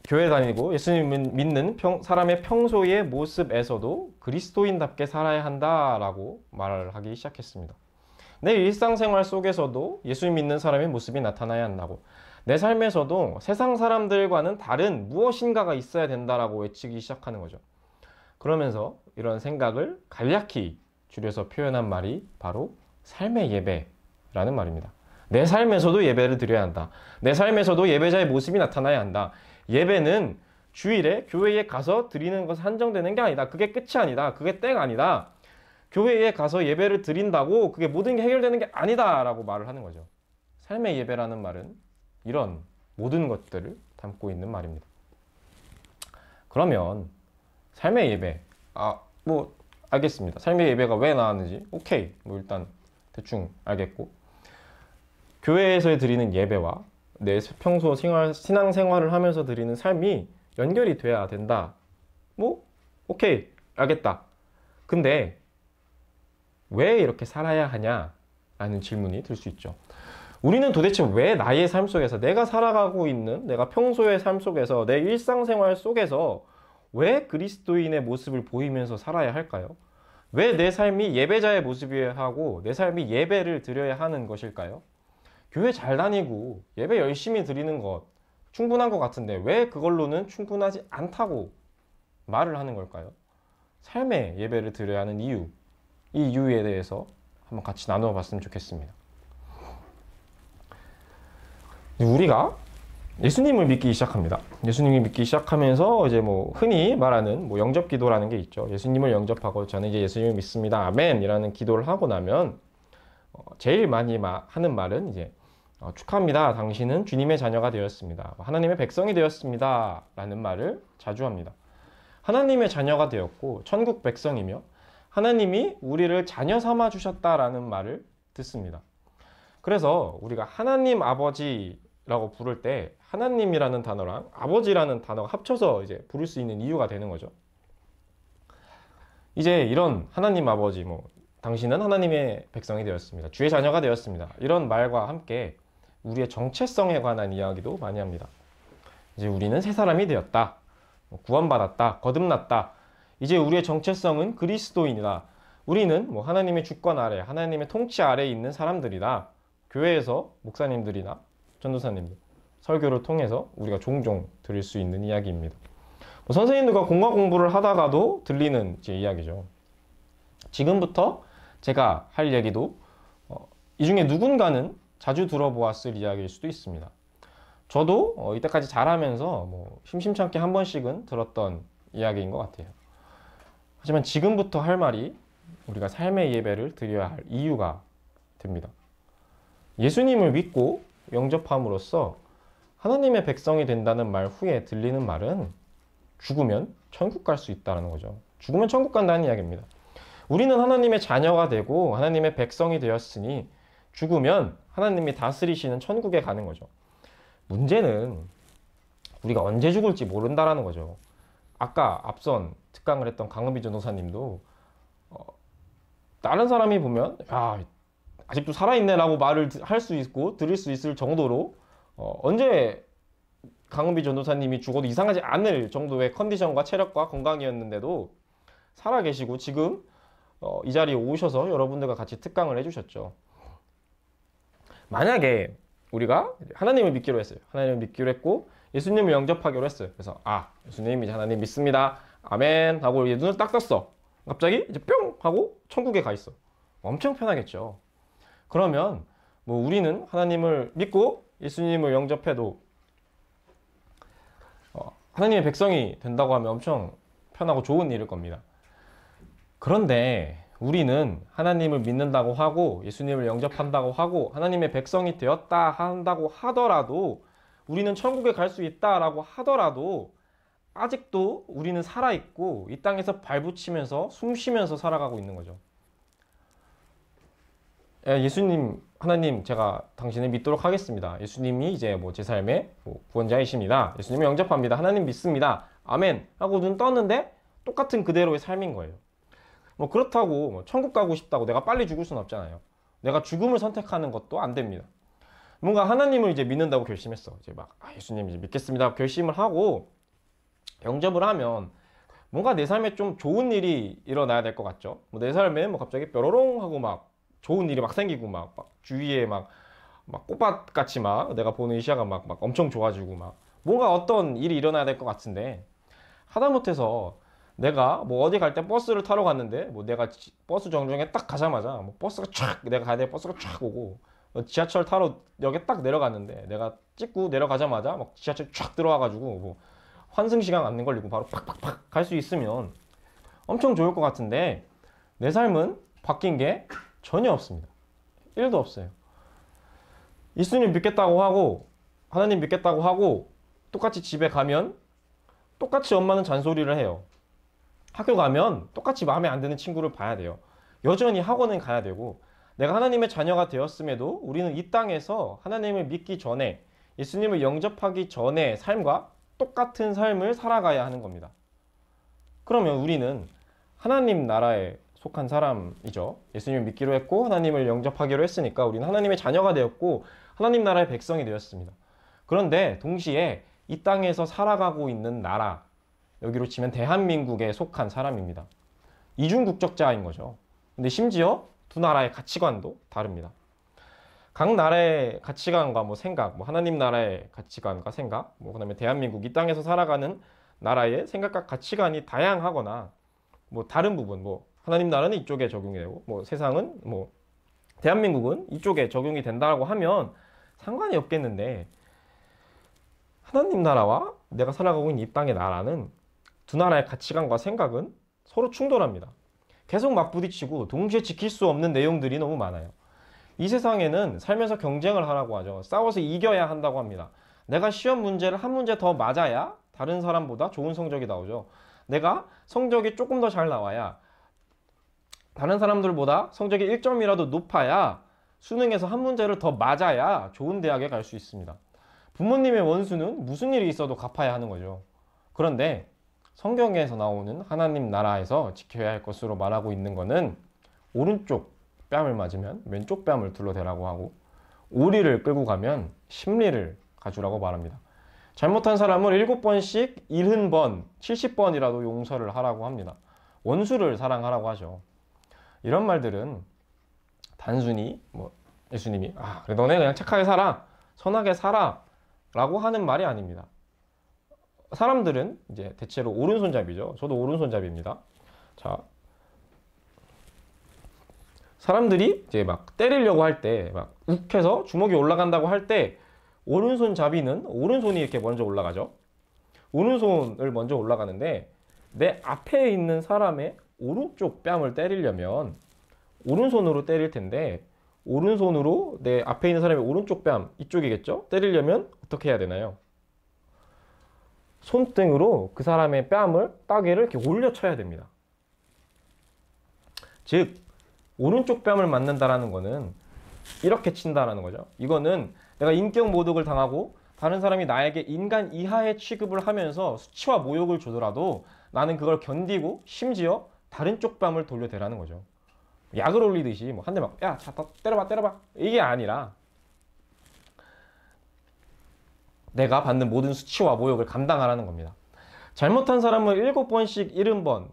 교회 다니고 예수님을 믿는 사람의 평소의 모습에서도 그리스도인답게 살아야 한다라고 말을 하기 시작했습니다. 내 일상생활 속에서도 예수님 믿는 사람의 모습이 나타나야 한다고, 내 삶에서도 세상 사람들과는 다른 무엇인가가 있어야 된다라고 외치기 시작하는 거죠. 그러면서 이런 생각을 간략히 줄여서 표현한 말이 바로 삶의 예배라는 말입니다. 내 삶에서도 예배를 드려야 한다. 내 삶에서도 예배자의 모습이 나타나야 한다. 예배는 주일에 교회에 가서 드리는 것에 한정되는 게 아니다. 그게 끝이 아니다. 그게 때가 아니다. 교회에 가서 예배를 드린다고 그게 모든 게 해결되는 게 아니다 라고 말을 하는 거죠. 삶의 예배라는 말은 이런 모든 것들을 담고 있는 말입니다. 그러면 삶의 예배, 알겠습니다. 삶의 예배가 왜 나왔는지 오케이, 일단 대충 알겠고, 교회에서 드리는 예배와 내 평소 신앙생활을 하면서 드리는 삶이 연결이 돼야 된다. 오케이, 알겠다. 근데 왜 이렇게 살아야 하냐라는 질문이 들 수 있죠. 우리는 도대체 왜 나의 삶 속에서, 내가 살아가고 있는 내가 평소의 삶 속에서, 내 일상생활 속에서 왜 그리스도인의 모습을 보이면서 살아야 할까요? 왜 내 삶이 예배자의 모습이어야 하고 내 삶이 예배를 드려야 하는 것일까요? 교회 잘 다니고 예배 열심히 드리는 것 충분한 것 같은데 왜 그걸로는 충분하지 않다고 말을 하는 걸까요? 삶의 예배를 드려야 하는 이유, 이 이유에 대해서 한번 같이 나누어 봤으면 좋겠습니다. 우리가 예수님을 믿기 시작합니다. 예수님을 믿기 시작하면서 이제 흔히 말하는 영접 기도라는 게 있죠. 예수님을 영접하고 저는 이제 예수님을 믿습니다. 아멘 이라는 기도를 하고 나면 제일 많이 하는 말은 이제 축하합니다. 당신은 주님의 자녀가 되었습니다. 하나님의 백성이 되었습니다. 라는 말을 자주 합니다. 하나님의 자녀가 되었고 천국 백성이며 하나님이 우리를 자녀 삼아 주셨다라는 말을 듣습니다. 그래서 우리가 하나님 아버지라고 부를 때 하나님이라는 단어랑 아버지라는 단어가 합쳐서 이제 부를 수 있는 이유가 되는 거죠. 이제 이런 하나님 아버지, 당신은 하나님의 백성이 되었습니다. 주의 자녀가 되었습니다. 이런 말과 함께 우리의 정체성에 관한 이야기도 많이 합니다. 이제 우리는 새 사람이 되었다. 구원받았다. 거듭났다. 이제 우리의 정체성은 그리스도인이다. 우리는 하나님의 주권 아래, 하나님의 통치 아래에 있는 사람들이다. 교회에서 목사님들이나 전도사님들, 설교를 통해서 우리가 종종 들을 수 있는 이야기입니다. 선생님들과 공과 공부를 하다가도 들리는 이야기죠. 지금부터 제가 할 얘기도 이 중에 누군가는 자주 들어보았을 이야기일 수도 있습니다. 저도 이때까지 잘하면서 심심찮게 한 번씩은 들었던 이야기인 것 같아요. 하지만 지금부터 할 말이 우리가 삶의 예배를 드려야 할 이유가 됩니다. 예수님을 믿고 영접함으로써 하나님의 백성이 된다는 말 후에 들리는 말은 죽으면 천국 갈 수 있다는 거죠. 죽으면 천국 간다는 이야기입니다. 우리는 하나님의 자녀가 되고 하나님의 백성이 되었으니 죽으면 하나님이 다스리시는 천국에 가는 거죠. 문제는 우리가 언제 죽을지 모른다라는 거죠. 아까 앞선 특강을 했던 강은비 전도사님도 다른 사람이 보면 아직도 살아있네 라고 말을 할 수 있고 들을 수 있을 정도로 언제 강은비 전도사님이 죽어도 이상하지 않을 정도의 컨디션과 체력과 건강이었는데도 살아계시고 지금 이 자리에 오셔서 여러분들과 같이 특강을 해주셨죠. 만약에 우리가 하나님을 믿기로 했어요. 하나님을 믿기로 했고 예수님을 영접하기로 했어요. 그래서 예수님 이제 하나님 믿습니다. 아멘 하고 이제 눈을 딱 떴어. 갑자기 이제 뿅 하고 천국에 가 있어. 엄청 편하겠죠. 그러면 뭐 우리는 하나님을 믿고 예수님을 영접해도 하나님의 백성이 된다고 하면 엄청 편하고 좋은 일일 겁니다. 그런데 우리는 하나님을 믿는다고 하고 예수님을 영접한다고 하고 하나님의 백성이 되었다 한다고 하더라도 우리는 천국에 갈 수 있다라고 하더라도 아직도 우리는 살아있고 이 땅에서 발붙이면서 숨 쉬면서 살아가고 있는 거죠. 예수님, 하나님 제가 당신을 믿도록 하겠습니다. 예수님이 이제 뭐 제 삶의 구원자이십니다. 예수님을 영접합니다. 하나님 믿습니다. 아멘 하고 눈 떴는데 똑같은 그대로의 삶인 거예요. 뭐 그렇다고 뭐 천국 가고 싶다고 내가 빨리 죽을 수는 없잖아요. 내가 죽음을 선택하는 것도 안 됩니다. 뭔가 하나님을 이제 믿는다고 결심했어. 이제 막 예수님 이제 믿겠습니다 결심을 하고 영접을 하면 뭔가 내 삶에 좀 좋은 일이 일어나야 될 것 같죠. 뭐 내 삶에 뭐 갑자기 뾰로롱 하고 막 좋은 일이 막 생기고 막 주위에 막 꽃밭같이 막 내가 보는 시야가 막 엄청 좋아지고 막 뭔가 어떤 일이 일어나야 될 것 같은데 하다못해서 내가 뭐 어디 갈 때 버스를 타러 갔는데 뭐 내가 버스 정류장에 딱 가자마자 뭐 버스가 촥 내가 가야 될 버스가 촥 오고 지하철 타러 역에 딱 내려갔는데 내가 찍고 내려가자마자 막 지하철 촥 들어와가지고 뭐 환승 시간 안 걸리고 바로 팍팍팍 갈 수 있으면 엄청 좋을 것 같은데 내 삶은 바뀐 게 전혀 없습니다. 1도 없어요. 예수님 믿겠다고 하고 하나님 믿겠다고 하고 똑같이 집에 가면 똑같이 엄마는 잔소리를 해요. 학교 가면 똑같이 마음에 안 드는 친구를 봐야 돼요. 여전히 학원은 가야 되고 내가 하나님의 자녀가 되었음에도 우리는 이 땅에서 하나님을 믿기 전에 예수님을 영접하기 전의 삶과 똑같은 삶을 살아가야 하는 겁니다. 그러면 우리는 하나님 나라에 속한 사람이죠. 예수님을 믿기로 했고 하나님을 영접하기로 했으니까 우리는 하나님의 자녀가 되었고 하나님 나라의 백성이 되었습니다. 그런데 동시에 이 땅에서 살아가고 있는 나라, 여기로 치면 대한민국에 속한 사람입니다. 이중국적자인 거죠. 근데 심지어 두 나라의 가치관도 다릅니다. 각 나라의 가치관과 뭐 생각, 뭐 하나님 나라의 가치관과 생각, 뭐 그다음에 대한민국 이 땅에서 살아가는 나라의 생각과 가치관이 다양하거나 뭐 다른 부분, 뭐 하나님 나라는 이쪽에 적용이 되고 뭐 세상은 뭐 대한민국은 이쪽에 적용이 된다고 하면 상관이 없겠는데 하나님 나라와 내가 살아가고 있는 이 땅의 나라는 두 나라의 가치관과 생각은 서로 충돌합니다. 계속 맞부딪히고 동시에 지킬 수 없는 내용들이 너무 많아요. 이 세상에는 살면서 경쟁을 하라고 하죠. 싸워서 이겨야 한다고 합니다. 내가 시험 문제를 한 문제 더 맞아야 다른 사람보다 좋은 성적이 나오죠. 내가 성적이 조금 더 잘 나와야 다른 사람들보다 성적이 1점이라도 높아야 수능에서 한 문제를 더 맞아야 좋은 대학에 갈 수 있습니다. 부모님의 원수는 무슨 일이 있어도 갚아야 하는 거죠. 그런데 성경에서 나오는 하나님 나라에서 지켜야 할 것으로 말하고 있는 것은 오른쪽 뺨을 맞으면 왼쪽 뺨을 둘러대라고 하고 오리를 끌고 가면 십리를 가주라고 말합니다. 잘못한 사람을 7번씩 70번, 70번이라도 용서를 하라고 합니다. 원수를 사랑하라고 하죠. 이런 말들은 단순히 뭐 예수님이 그래 너네 그냥 착하게 살아, 선하게 살아 라고 하는 말이 아닙니다. 사람들은 이제 대체로 오른손잡이죠. 저도 오른손잡이입니다. 자, 사람들이 이제 막 때리려고 할 때 막 욱해서 주먹이 올라간다고 할 때 오른손잡이는 오른손이 이렇게 먼저 올라가죠. 오른손을 먼저 올라가는데 내 앞에 있는 사람의 오른쪽 뺨을 때리려면 오른손으로 때릴 텐데 오른손으로 내 앞에 있는 사람의 오른쪽 뺨 이쪽이겠죠? 때리려면 어떻게 해야 되나요? 손등으로 그 사람의 뺨을 따개를 이렇게 올려쳐야 됩니다. 즉 오른쪽 뺨을 맞는다라는 거는 이렇게 친다라는 거죠. 이거는 내가 인격 모독을 당하고 다른 사람이 나에게 인간 이하의 취급을 하면서 수치와 모욕을 주더라도 나는 그걸 견디고 심지어 다른 쪽 뺨을 돌려대라는 거죠. 약을 올리듯이 뭐 한 대 막 야, 자, 때려봐 이게 아니라 내가 받는 모든 수치와 모욕을 감당하라는 겁니다. 잘못한 사람을 7번씩 70번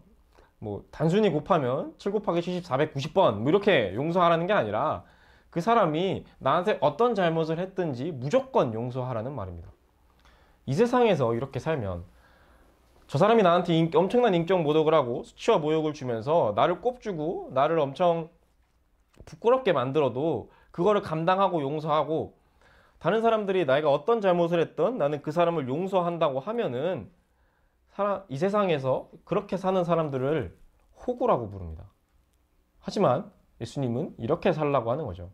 뭐 단순히 곱하면 7 곱하기 70 490번 뭐 이렇게 용서하라는 게 아니라 그 사람이 나한테 어떤 잘못을 했든지 무조건 용서하라는 말입니다. 이 세상에서 이렇게 살면 저 사람이 나한테 엄청난 인격 모독을 하고 수치와 모욕을 주면서 나를 꼽주고 나를 엄청 부끄럽게 만들어도 그거를 감당하고 용서하고 다른 사람들이 나이가 어떤 잘못을 했든 나는 그 사람을 용서한다고 하면은 이 세상에서 그렇게 사는 사람들을 호구라고 부릅니다. 하지만 예수님은 이렇게 살라고 하는 거죠.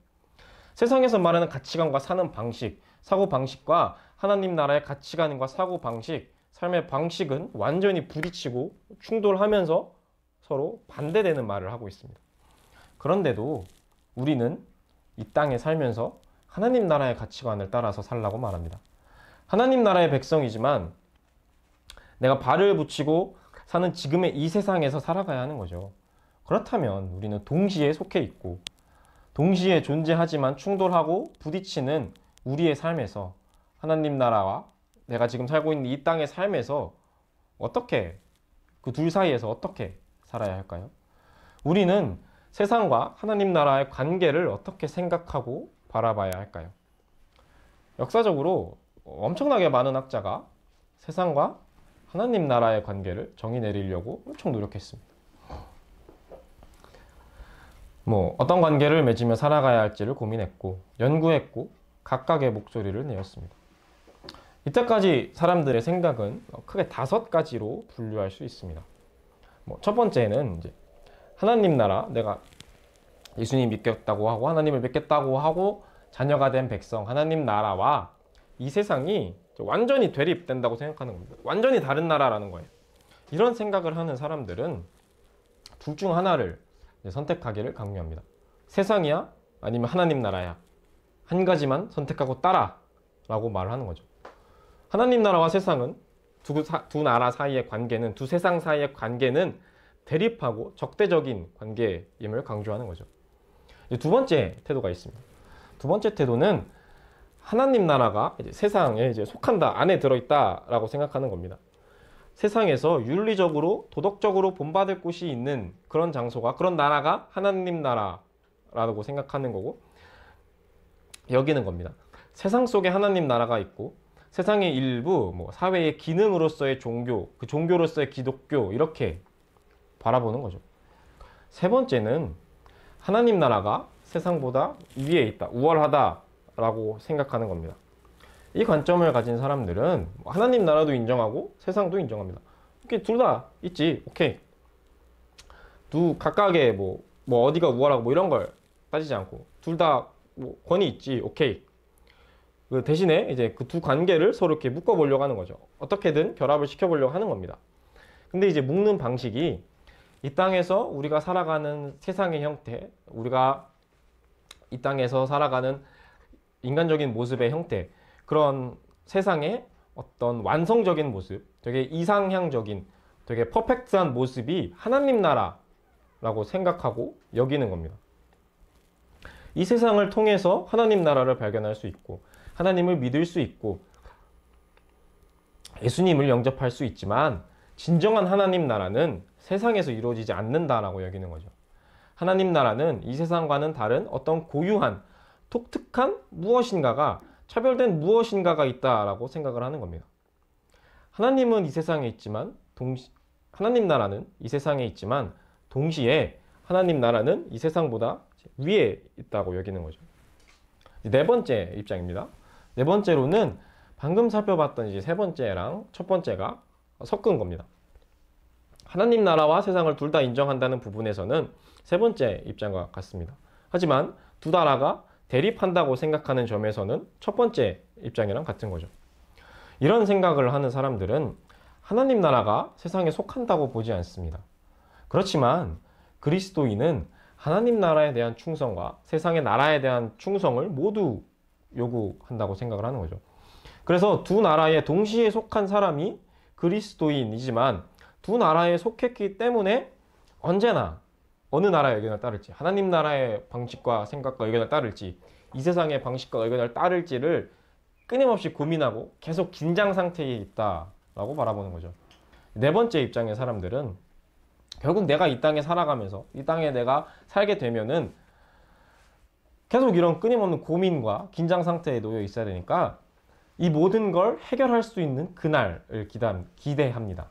세상에서 말하는 가치관과 사는 방식, 사고 방식과 하나님 나라의 가치관과 사고 방식, 삶의 방식은 완전히 부딪히고 충돌하면서 서로 반대되는 말을 하고 있습니다. 그런데도 우리는 이 땅에 살면서 하나님 나라의 가치관을 따라서 살라고 말합니다. 하나님 나라의 백성이지만 내가 발을 붙이고 사는 지금의 이 세상에서 살아가야 하는 거죠. 그렇다면 우리는 동시에 속해 있고 동시에 존재하지만 충돌하고 부딪히는 우리의 삶에서 하나님 나라와 내가 지금 살고 있는 이 땅의 삶에서 어떻게 그 둘 사이에서 어떻게 살아야 할까요? 우리는 세상과 하나님 나라의 관계를 어떻게 생각하고 바라봐야 할까요? 역사적으로 엄청나게 많은 학자가 세상과 하나님 나라의 관계를 정의 내리려고 엄청 노력했습니다. 어떤 관계를 맺으며 살아가야 할지를 고민했고 연구했고 각각의 목소리를 내었습니다. 이때까지 사람들의 생각은 크게 5가지로 분류할 수 있습니다. 첫 번째는 이제 하나님 나라, 내가 예수님 믿겠다고 하고 하나님을 믿겠다고 하고 자녀가 된 백성, 하나님 나라와 이 세상이 완전히 대립된다고 생각하는 겁니다. 완전히 다른 나라라는 거예요. 이런 생각을 하는 사람들은 둘 중 하나를 선택하기를 강요합니다. 세상이야? 아니면 하나님 나라야? 한 가지만 선택하고 따라 라고 말을 하는 거죠. 하나님 나라와 세상은 두 나라 사이의 관계는, 두 세상 사이의 관계는 대립하고 적대적인 관계임을 강조하는 거죠. 두 번째 태도가 있습니다. 두 번째 태도는 하나님 나라가 이제 세상에 속한다, 안에 들어있다라고 생각하는 겁니다. 세상에서 윤리적으로, 도덕적으로 본받을 곳이 있는 그런 장소가, 그런 나라가 하나님 나라라고 생각하는 거고, 여기는 겁니다. 세상 속에 하나님 나라가 있고, 세상의 일부, 사회의 기능으로서의 종교, 그 종교로서의 기독교, 이렇게 바라보는 거죠. 세 번째는 하나님 나라가 세상보다 위에 있다, 우월하다라고 생각하는 겁니다. 이 관점을 가진 사람들은 하나님 나라도 인정하고 세상도 인정합니다. 이렇게 둘 다 있지, 오케이. 각각의 어디가 우월하고 이런 걸 따지지 않고 둘 다 권위 있지, 오케이. 그 대신에 이제 그 두 관계를 서로 이렇게 묶어보려고 하는 거죠. 어떻게든 결합을 시켜보려고 하는 겁니다. 근데 이제 묶는 방식이 이 땅에서 우리가 살아가는 세상의 형태, 우리가 이 땅에서 살아가는 인간적인 모습의 형태, 그런 세상의 어떤 완성적인 모습, 되게 이상향적인, 되게 퍼펙트한 모습이 하나님 나라라고 생각하고 여기는 겁니다. 이 세상을 통해서 하나님 나라를 발견할 수 있고 하나님을 믿을 수 있고 예수님을 영접할 수 있지만 진정한 하나님 나라는 세상에서 이루어지지 않는다라고 여기는 거죠. 하나님 나라는 이 세상과는 다른 어떤 고유한 독특한 무엇인가가, 차별된 무엇인가가 있다라고 생각을 하는 겁니다. 하나님은 이 세상에 있지만 하나님 나라는 이 세상에 있지만 동시에 하나님 나라는 이 세상보다 위에 있다고 여기는 거죠. 네 번째 입장입니다. 네 번째로는 방금 살펴봤던 이제 세 번째랑 첫 번째가 섞은 겁니다. 하나님 나라와 세상을 둘 다 인정한다는 부분에서는 세 번째 입장과 같습니다. 하지만 두 나라가 대립한다고 생각하는 점에서는 첫 번째 입장이랑 같은 거죠. 이런 생각을 하는 사람들은 하나님 나라가 세상에 속한다고 보지 않습니다. 그렇지만 그리스도인은 하나님 나라에 대한 충성과 세상의 나라에 대한 충성을 모두 요구한다고 생각을 하는 거죠. 그래서 두 나라에 동시에 속한 사람이 그리스도인이지만 두 나라에 속했기 때문에 언제나 어느 나라의 의견을 따를지, 하나님 나라의 방식과 생각과 의견을 따를지, 이 세상의 방식과 의견을 따를지를 끊임없이 고민하고 계속 긴장 상태에 있다라고 바라보는 거죠. 네 번째 입장의 사람들은 결국 내가 이 땅에 살아가면서 이 땅에 내가 살게 되면은 계속 이런 끊임없는 고민과 긴장 상태에 놓여 있어야 되니까 이 모든 걸 해결할 수 있는 그날을 기대합니다.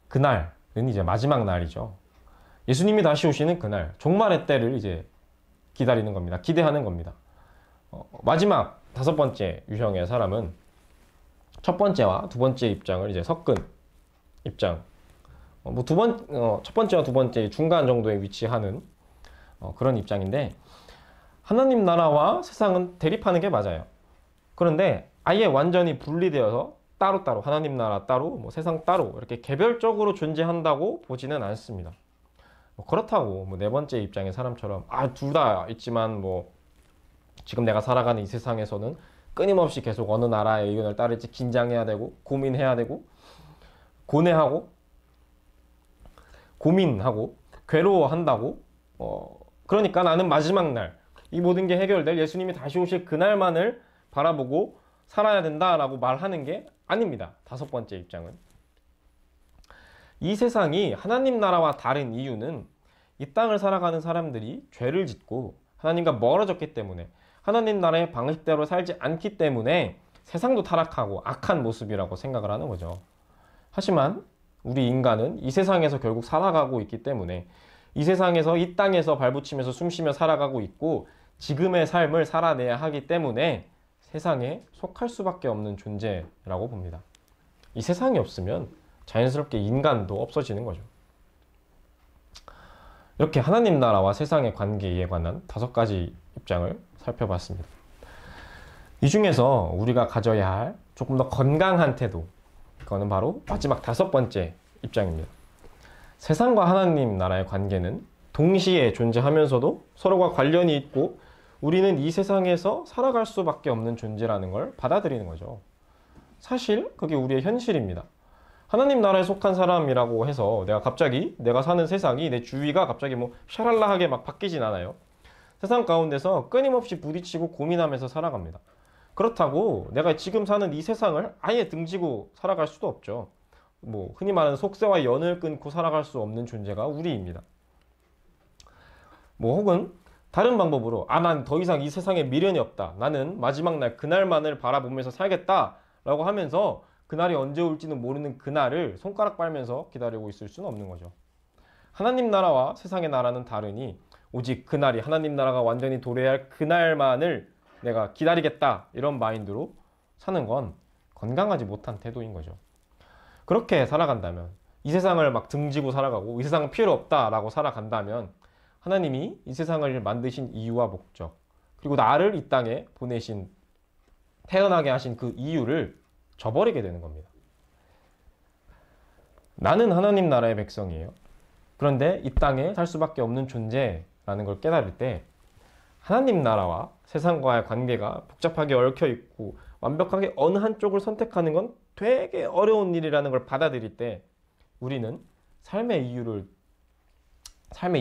그날은 이제 마지막 날이죠. 예수님이 다시 오시는 그날, 종말의 때를 이제 기다리는 겁니다. 기대하는 겁니다. 마지막 5번째 유형의 사람은 첫 번째와 두 번째 입장을 이제 섞은 입장. 첫 번째와 두 번째 중간 정도에 위치하는 그런 입장인데, 하나님 나라와 세상은 대립하는 게 맞아요. 그런데 아예 완전히 분리되어서 따로따로, 하나님 나라 따로, 뭐 세상 따로 이렇게 개별적으로 존재한다고 보지는 않습니다. 그렇다고 네 번째 입장의 사람처럼 둘 다 있지만 지금 내가 살아가는 이 세상에서는 끊임없이 계속 어느 나라의 의견을 따를지 긴장해야 되고, 고민해야 되고, 고뇌하고, 고민하고, 괴로워한다고, 그러니까 나는 마지막 날, 이 모든 게 해결될 예수님이 다시 오실 그날만을 바라보고 살아야 된다라고 말하는 게 아닙니다. 5번째 입장은. 이 세상이 하나님 나라와 다른 이유는 이 땅을 살아가는 사람들이 죄를 짓고 하나님과 멀어졌기 때문에, 하나님 나라의 방식대로 살지 않기 때문에 세상도 타락하고 악한 모습이라고 생각을 하는 거죠. 하지만 우리 인간은 이 세상에서 결국 살아가고 있기 때문에, 이 세상에서, 이 땅에서 발붙이면서 숨쉬며 살아가고 있고 지금의 삶을 살아내야 하기 때문에 세상에 속할 수밖에 없는 존재라고 봅니다. 이 세상이 없으면 자연스럽게 인간도 없어지는 거죠. 이렇게 하나님 나라와 세상의 관계에 관한 5가지 입장을 살펴봤습니다. 이 중에서 우리가 가져야 할 조금 더 건강한 태도, 그거는 바로 마지막 5번째 입장입니다. 세상과 하나님 나라의 관계는 동시에 존재하면서도 서로가 관련이 있고 우리는 이 세상에서 살아갈 수밖에 없는 존재라는 걸 받아들이는 거죠. 사실 그게 우리의 현실입니다. 하나님 나라에 속한 사람이라고 해서 내가 사는 세상이, 내 주위가 갑자기 샤랄라하게 막 바뀌진 않아요. 세상 가운데서 끊임없이 부딪히고 고민하면서 살아갑니다. 그렇다고 내가 지금 사는 이 세상을 아예 등지고 살아갈 수도 없죠. 흔히 말하는 속세와 연을 끊고 살아갈 수 없는 존재가 우리입니다. 혹은 다른 방법으로 난 더 이상 이 세상에 미련이 없다, 나는 마지막 날 그날만을 바라보면서 살겠다 라고 하면서 그날이 언제 올지는 모르는 그날을 손가락 빨면서 기다리고 있을 수는 없는 거죠. 하나님 나라와 세상의 나라는 다르니 오직 그날이, 하나님 나라가 완전히 도래할 그날만을 내가 기다리겠다, 이런 마인드로 사는 건 건강하지 못한 태도인 거죠. 그렇게 살아간다면, 이 세상을 막 등지고 살아가고 이 세상은 필요 없다라고 살아간다면, 하나님이 이 세상을 만드신 이유와 목적, 그리고 나를 이 땅에 보내신, 태어나게 하신 그 이유를 저버리게 되는 겁니다. 나는 하나님 나라의 백성이에요. 그런데 이 땅에 살 수밖에 없는 존재라는 걸 깨달을 때, 하나님 나라와 세상과의 관계가 복잡하게 얽혀 있고 완벽하게 어느 한쪽을 선택하는 건 되게 어려운 일이라는 걸 받아들일 때, 우리는 삶의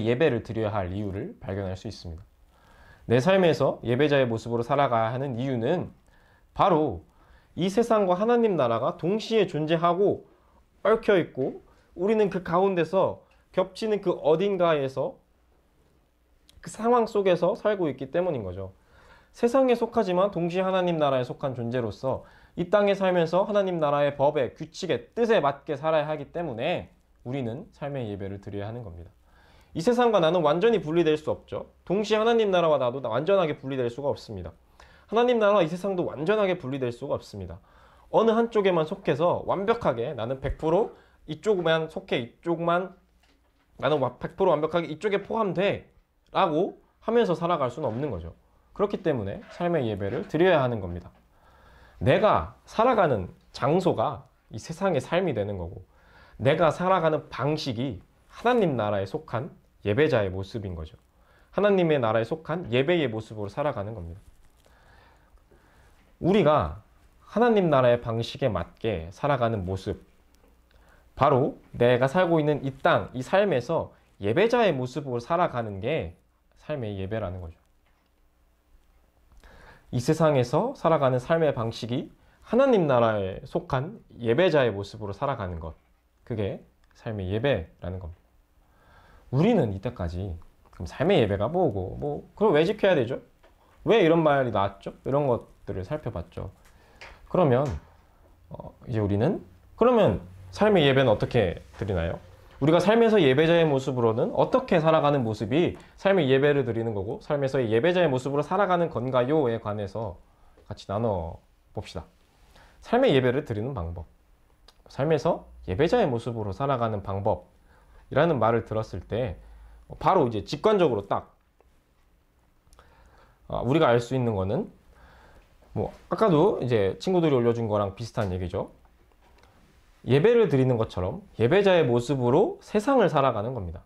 예배를 드려야 할 이유를 발견할 수 있습니다. 내 삶에서 예배자의 모습으로 살아가야 하는 이유는 바로 이 세상과 하나님 나라가 동시에 존재하고 얽혀 있고, 우리는 그 가운데서 겹치는 그 어딘가에서, 그 상황 속에서 살고 있기 때문인 거죠. 세상에 속하지만 동시에 하나님 나라에 속한 존재로서 이 땅에 살면서 하나님 나라의 법에, 규칙에, 뜻에 맞게 살아야 하기 때문에 우리는 삶의 예배를 드려야 하는 겁니다. 이 세상과 나는 완전히 분리될 수 없죠. 동시에 하나님 나라와 나도 완전하게 분리될 수가 없습니다. 하나님 나라와 이 세상도 완전하게 분리될 수가 없습니다. 어느 한쪽에만 속해서 완벽하게 나는 100% 이쪽만 속해, 이쪽만 나는 100% 완벽하게 이쪽에 포함돼 라고 하면서 살아갈 수는 없는 거죠. 그렇기 때문에 삶의 예배를 드려야 하는 겁니다. 내가 살아가는 장소가 이 세상의 삶이 되는 거고, 내가 살아가는 방식이 하나님 나라에 속한 예배자의 모습인 거죠. 하나님의 나라에 속한 예배의 모습으로 살아가는 겁니다. 우리가 하나님 나라의 방식에 맞게 살아가는 모습, 바로 내가 살고 있는 이 땅, 이 삶에서 예배자의 모습으로 살아가는 게 삶의 예배라는 거죠. 이 세상에서 살아가는 삶의 방식이 하나님 나라에 속한 예배자의 모습으로 살아가는 것, 그게 삶의 예배라는 겁니다. 우리는 이때까지 그럼 삶의 예배가 뭐고, 그걸 왜 지켜야 되죠? 왜 이런 말이 나왔죠? 이런 것들을 살펴봤죠. 그러면 이제 우리는 그러면 삶의 예배는 어떻게 드리나요? 우리가 삶에서 예배자의 모습으로는 어떻게 살아가는 모습이 삶의 예배를 드리는 거고, 삶에서의 예배자의 모습으로 살아가는 건가요에 관해서 같이 나눠 봅시다. 삶의 예배를 드리는 방법, 삶에서 예배자의 모습으로 살아가는 방법이라는 말을 들었을 때 바로 이제 직관적으로 딱 우리가 알 수 있는 거는 아까도 이제 친구들이 올려준 거랑 비슷한 얘기죠. 예배를 드리는 것처럼 예배자의 모습으로 세상을 살아가는 겁니다.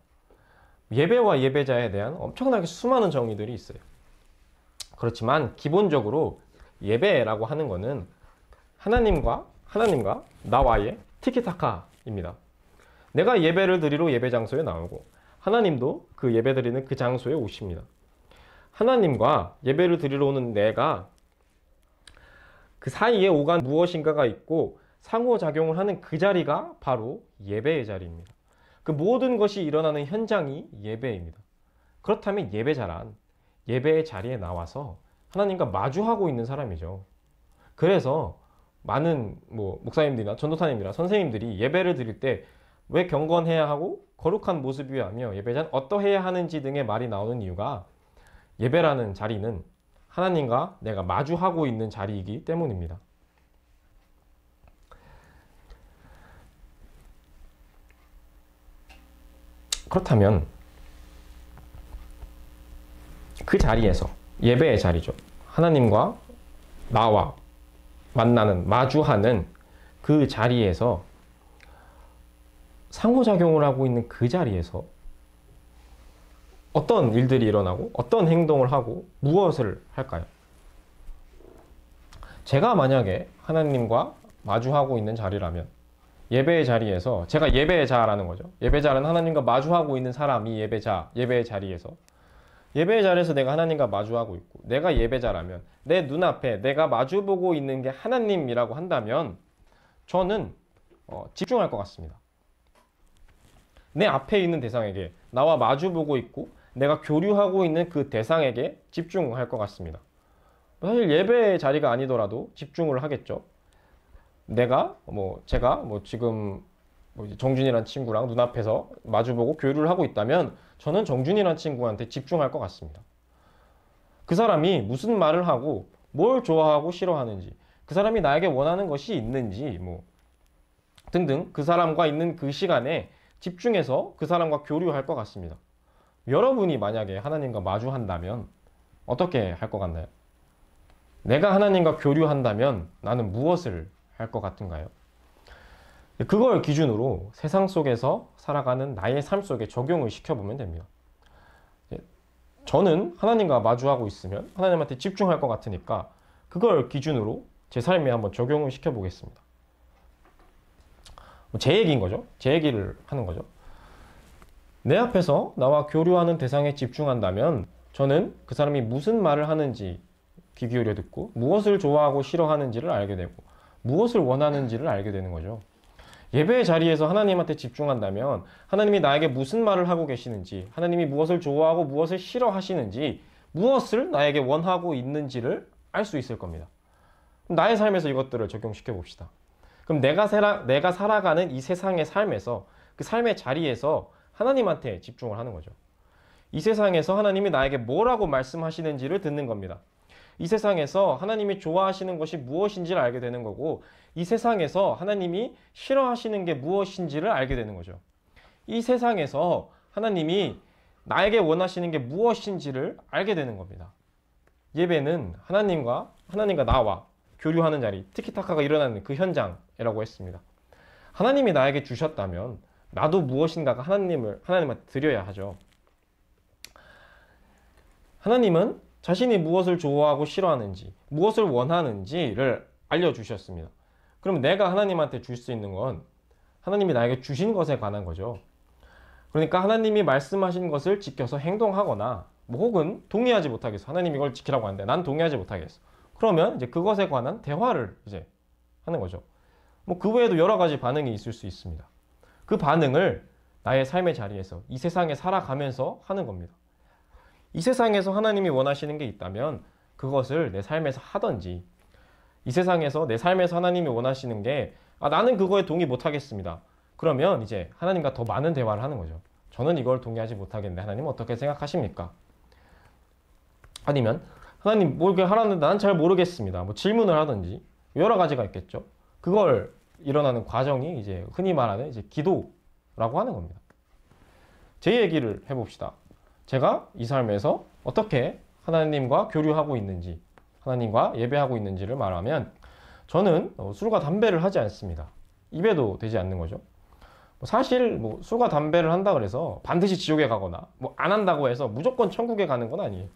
예배와 예배자에 대한 엄청나게 수많은 정의들이 있어요. 그렇지만 기본적으로 예배라고 하는 거는 하나님과 나와의 티키타카입니다. 내가 예배를 드리러 예배 장소에 나오고 하나님도 그 예배 드리는 그 장소에 오십니다. 하나님과 예배를 드리러 오는 내가 그 사이에 오간 무엇인가가 있고 상호작용을 하는 그 자리가 바로 예배의 자리입니다. 그 모든 것이 일어나는 현장이 예배입니다. 그렇다면 예배자란 예배의 자리에 나와서 하나님과 마주하고 있는 사람이죠. 그래서 많은 목사님들이나 전도사님들이나 선생님들이 예배를 드릴 때 왜 경건해야 하고 거룩한 모습이어야 하며 예배자는 어떠해야 하는지 등의 말이 나오는 이유가 예배라는 자리는 하나님과 내가 마주하고 있는 자리이기 때문입니다. 그렇다면 그 자리에서 예배의 자리죠. 하나님과 나와 만나는, 마주하는 그 자리에서 상호작용을 하고 있는 그 자리에서 어떤 일들이 일어나고 어떤 행동을 하고 무엇을 할까요? 제가 만약에 하나님과 마주하고 있는 자리라면 예배의 자리에서 제가 예배자라는 거죠. 예배자는 하나님과 마주하고 있는 사람이 예배의 자리에서 내가 하나님과 마주하고 있고 내가 예배자라면 내 눈앞에 내가 마주보고 있는 게 하나님이라고 한다면 저는 집중할 것 같습니다. 내 앞에 있는 대상에게 나와 마주보고 있고 내가 교류하고 있는 그 대상에게 집중할 것 같습니다. 사실 예배의 자리가 아니더라도 집중을 하겠죠. 제가 지금 정준이라는 친구랑 눈앞에서 마주보고 교류를 하고 있다면 저는 정준이라는 친구한테 집중할 것 같습니다. 그 사람이 무슨 말을 하고 뭘 좋아하고 싫어하는지, 그 사람이 나에게 원하는 것이 있는지 등등 그 사람과 있는 그 시간에 집중해서 그 사람과 교류할 것 같습니다. 여러분이 만약에 하나님과 마주한다면 어떻게 할 것 같나요? 내가 하나님과 교류한다면 나는 무엇을 할 것 같은가요? 그걸 기준으로 세상 속에서 살아가는 나의 삶 속에 적용을 시켜보면 됩니다. 저는 하나님과 마주하고 있으면 하나님한테 집중할 것 같으니까 그걸 기준으로 제 삶에 한번 적용을 시켜보겠습니다. 제 얘기인 거죠. 제 얘기를 하는 거죠. 내 앞에서 나와 교류하는 대상에 집중한다면 저는 그 사람이 무슨 말을 하는지 귀 기울여 듣고 무엇을 좋아하고 싫어하는지를 알게 되고 무엇을 원하는지를 알게 되는 거죠. 예배의 자리에서 하나님한테 집중한다면 하나님이 나에게 무슨 말을 하고 계시는지, 하나님이 무엇을 좋아하고 무엇을 싫어하시는지, 무엇을 나에게 원하고 있는지를 알 수 있을 겁니다. 나의 삶에서 이것들을 적용시켜 봅시다. 그럼 내가 살아가는 이 세상의 삶에서, 그 삶의 자리에서 하나님한테 집중을 하는 거죠. 이 세상에서 하나님이 나에게 뭐라고 말씀하시는지를 듣는 겁니다. 이 세상에서 하나님이 좋아하시는 것이 무엇인지를 알게 되는 거고, 이 세상에서 하나님이 싫어하시는 게 무엇인지를 알게 되는 거죠. 이 세상에서 하나님이 나에게 원하시는 게 무엇인지를 알게 되는 겁니다. 예배는 하나님과 나와 교류하는 자리, 티키타카가 일어나는 그 현장이라고 했습니다. 하나님이 나에게 주셨다면 나도 무엇인가가 하나님한테 드려야 하죠. 하나님은 자신이 무엇을 좋아하고 싫어하는지, 무엇을 원하는지를 알려주셨습니다. 그럼 내가 하나님한테 줄 수 있는 건 하나님이 나에게 주신 것에 관한 거죠. 그러니까 하나님이 말씀하신 것을 지켜서 행동하거나 혹은 동의하지 못하겠어. 하나님이 이걸 지키라고 하는데 난 동의하지 못하겠어. 그러면 이제 그것에 관한 대화를 이제 하는 거죠. 그 외에도 여러 가지 반응이 있을 수 있습니다. 그 반응을 나의 삶의 자리에서 이 세상에 살아가면서 하는 겁니다. 이 세상에서 하나님이 원하시는 게 있다면 그것을 내 삶에서 하든지, 이 세상에서 내 삶에서 하나님이 원하시는 게 나는 그거에 동의 못 하겠습니다. 그러면 이제 하나님과 더 많은 대화를 하는 거죠. 저는 이걸 동의하지 못하겠는데 하나님 어떻게 생각하십니까? 아니면 하나님 뭐 이렇게 하라는데 난 잘 모르겠습니다. 뭐 질문을 하든지 여러 가지가 있겠죠. 그걸 일어나는 과정이 이제 흔히 말하는 이제 기도라고 하는 겁니다. 제 얘기를 해봅시다. 제가 이 삶에서 어떻게 하나님과 교류하고 있는지, 하나님과 예배하고 있는지를 말하면 저는 술과 담배를 하지 않습니다. 입에도 대지 않는 거죠. 사실 뭐 술과 담배를 한다 그래서 반드시 지옥에 가거나 뭐 안 한다고 해서 무조건 천국에 가는 건 아니에요.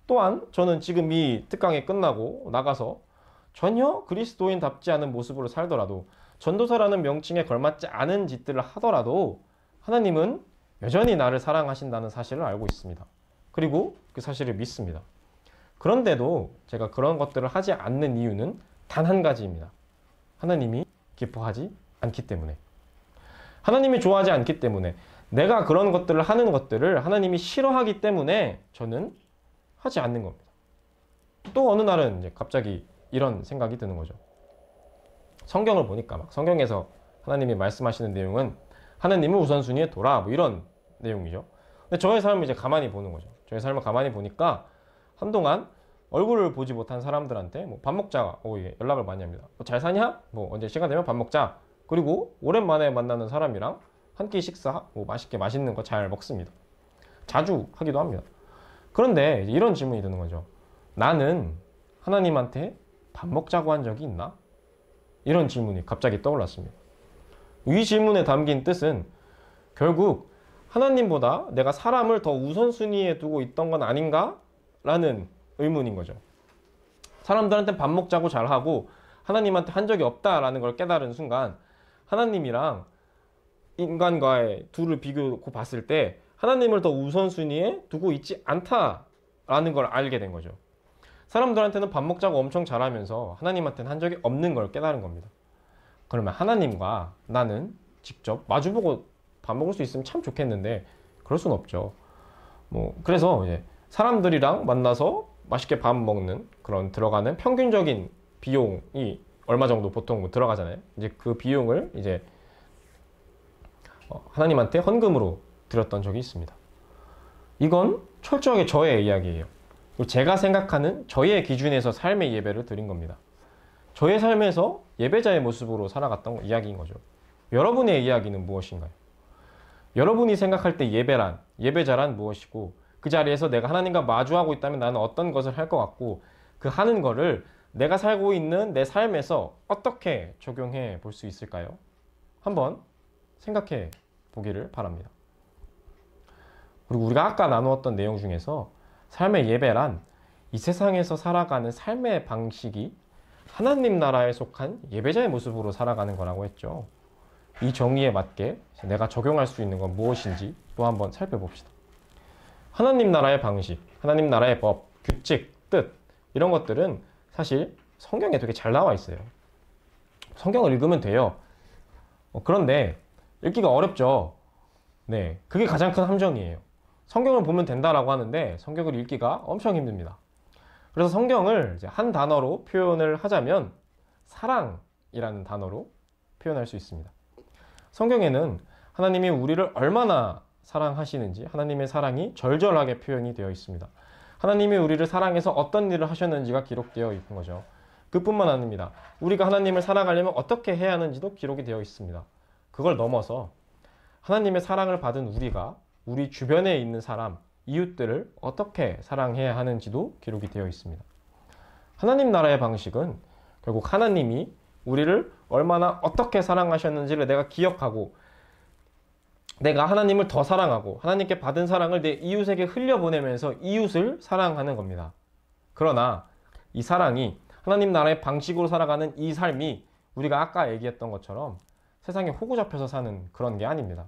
또한 저는 지금 이 특강이 끝나고 나가서 전혀 그리스도인답지 않은 모습으로 살더라도, 전도사라는 명칭에 걸맞지 않은 짓들을 하더라도 하나님은 여전히 나를 사랑하신다는 사실을 알고 있습니다. 그리고 그 사실을 믿습니다. 그런데도 제가 그런 것들을 하지 않는 이유는 단 한 가지입니다. 하나님이 기뻐하지 않기 때문에. 하나님이 좋아하지 않기 때문에, 내가 그런 것들을 하는 것들을 하나님이 싫어하기 때문에 저는 하지 않는 겁니다. 또 어느 날은 이제 갑자기 이런 생각이 드는 거죠. 성경을 보니까 막 성경에서 하나님이 말씀하시는 내용은 하나님을 우선순위에 둬라, 뭐 이런 내용이죠. 근데 저의 삶을 이제 가만히 보는 거죠. 저의 삶을 가만히 보니까 한동안 얼굴을 보지 못한 사람들한테 뭐 밥 먹자, 연락을 많이 합니다. 잘 사냐? 뭐 언제 시간 되면 밥 먹자. 그리고 오랜만에 만나는 사람이랑 한 끼 식사, 뭐 맛있는 거 잘 먹습니다. 자주 하기도 합니다. 그런데 이런 질문이 드는 거죠. 나는 하나님한테 밥 먹자고 한 적이 있나? 이런 질문이 갑자기 떠올랐습니다. 이 질문에 담긴 뜻은 결국 하나님보다 내가 사람을 더 우선순위에 두고 있던 건 아닌가? 라는 의문인 거죠. 사람들한테 밥 먹자고 잘하고 하나님한테 한 적이 없다라는 걸 깨달은 순간, 하나님이랑 인간과의 둘을 비교고 봤을 때 하나님을 더 우선순위에 두고 있지 않다라는 걸 알게 된 거죠. 사람들한테는 밥 먹자고 엄청 잘하면서 하나님한테는 한 적이 없는 걸 깨달은 겁니다. 그러면 하나님과 나는 직접 마주보고 밥 먹을 수 있으면 참 좋겠는데 그럴 순 없죠. 그래서 이제 사람들이랑 만나서 맛있게 밥 먹는 그런 들어가는 평균적인 비용이 얼마 정도 보통 들어가잖아요. 이제 그 비용을 이제 하나님한테 헌금으로 드렸던 적이 있습니다. 이건 철저하게 저의 이야기예요. 제가 생각하는 저의 기준에서 삶의 예배를 드린 겁니다. 저의 삶에서 예배자의 모습으로 살아갔던 이야기인 거죠. 여러분의 이야기는 무엇인가요? 여러분이 생각할 때 예배자란 무엇이고, 그 자리에서 내가 하나님과 마주하고 있다면 나는 어떤 것을 할 것 같고, 그 하는 거를 내가 살고 있는 내 삶에서 어떻게 적용해 볼 수 있을까요? 한번 생각해 보기를 바랍니다. 그리고 우리가 아까 나누었던 내용 중에서 삶의 예배란 이 세상에서 살아가는 삶의 방식이 하나님 나라에 속한 예배자의 모습으로 살아가는 거라고 했죠. 이 정의에 맞게 내가 적용할 수 있는 건 무엇인지 또 한번 살펴봅시다. 하나님 나라의 방식, 하나님 나라의 법, 규칙, 뜻, 이런 것들은 사실 성경에 되게 잘 나와 있어요. 성경을 읽으면 돼요. 그런데 읽기가 어렵죠. 네, 그게 가장 큰 함정이에요. 성경을 보면 된다라고 하는데 성경을 읽기가 엄청 힘듭니다. 그래서 성경을 이제 한 단어로 표현을 하자면 사랑이라는 단어로 표현할 수 있습니다. 성경에는 하나님이 우리를 얼마나 사랑하시는지 하나님의 사랑이 절절하게 표현이 되어 있습니다. 하나님이 우리를 사랑해서 어떤 일을 하셨는지가 기록되어 있는 거죠. 그뿐만 아닙니다. 우리가 하나님을 사랑하려면 어떻게 해야 하는지도 기록이 되어 있습니다. 그걸 넘어서 하나님의 사랑을 받은 우리가 우리 주변에 있는 사람, 이웃들을 어떻게 사랑해야 하는지도 기록이 되어 있습니다. 하나님 나라의 방식은 결국 하나님이 우리를 얼마나 어떻게 사랑하셨는지를 내가 기억하고, 내가 하나님을 더 사랑하고 하나님께 받은 사랑을 내 이웃에게 흘려보내면서 이웃을 사랑하는 겁니다. 그러나 이 사랑이 하나님 나라의 방식으로 살아가는 이 삶이 우리가 아까 얘기했던 것처럼 세상에 호구 잡혀서 사는 그런 게 아닙니다.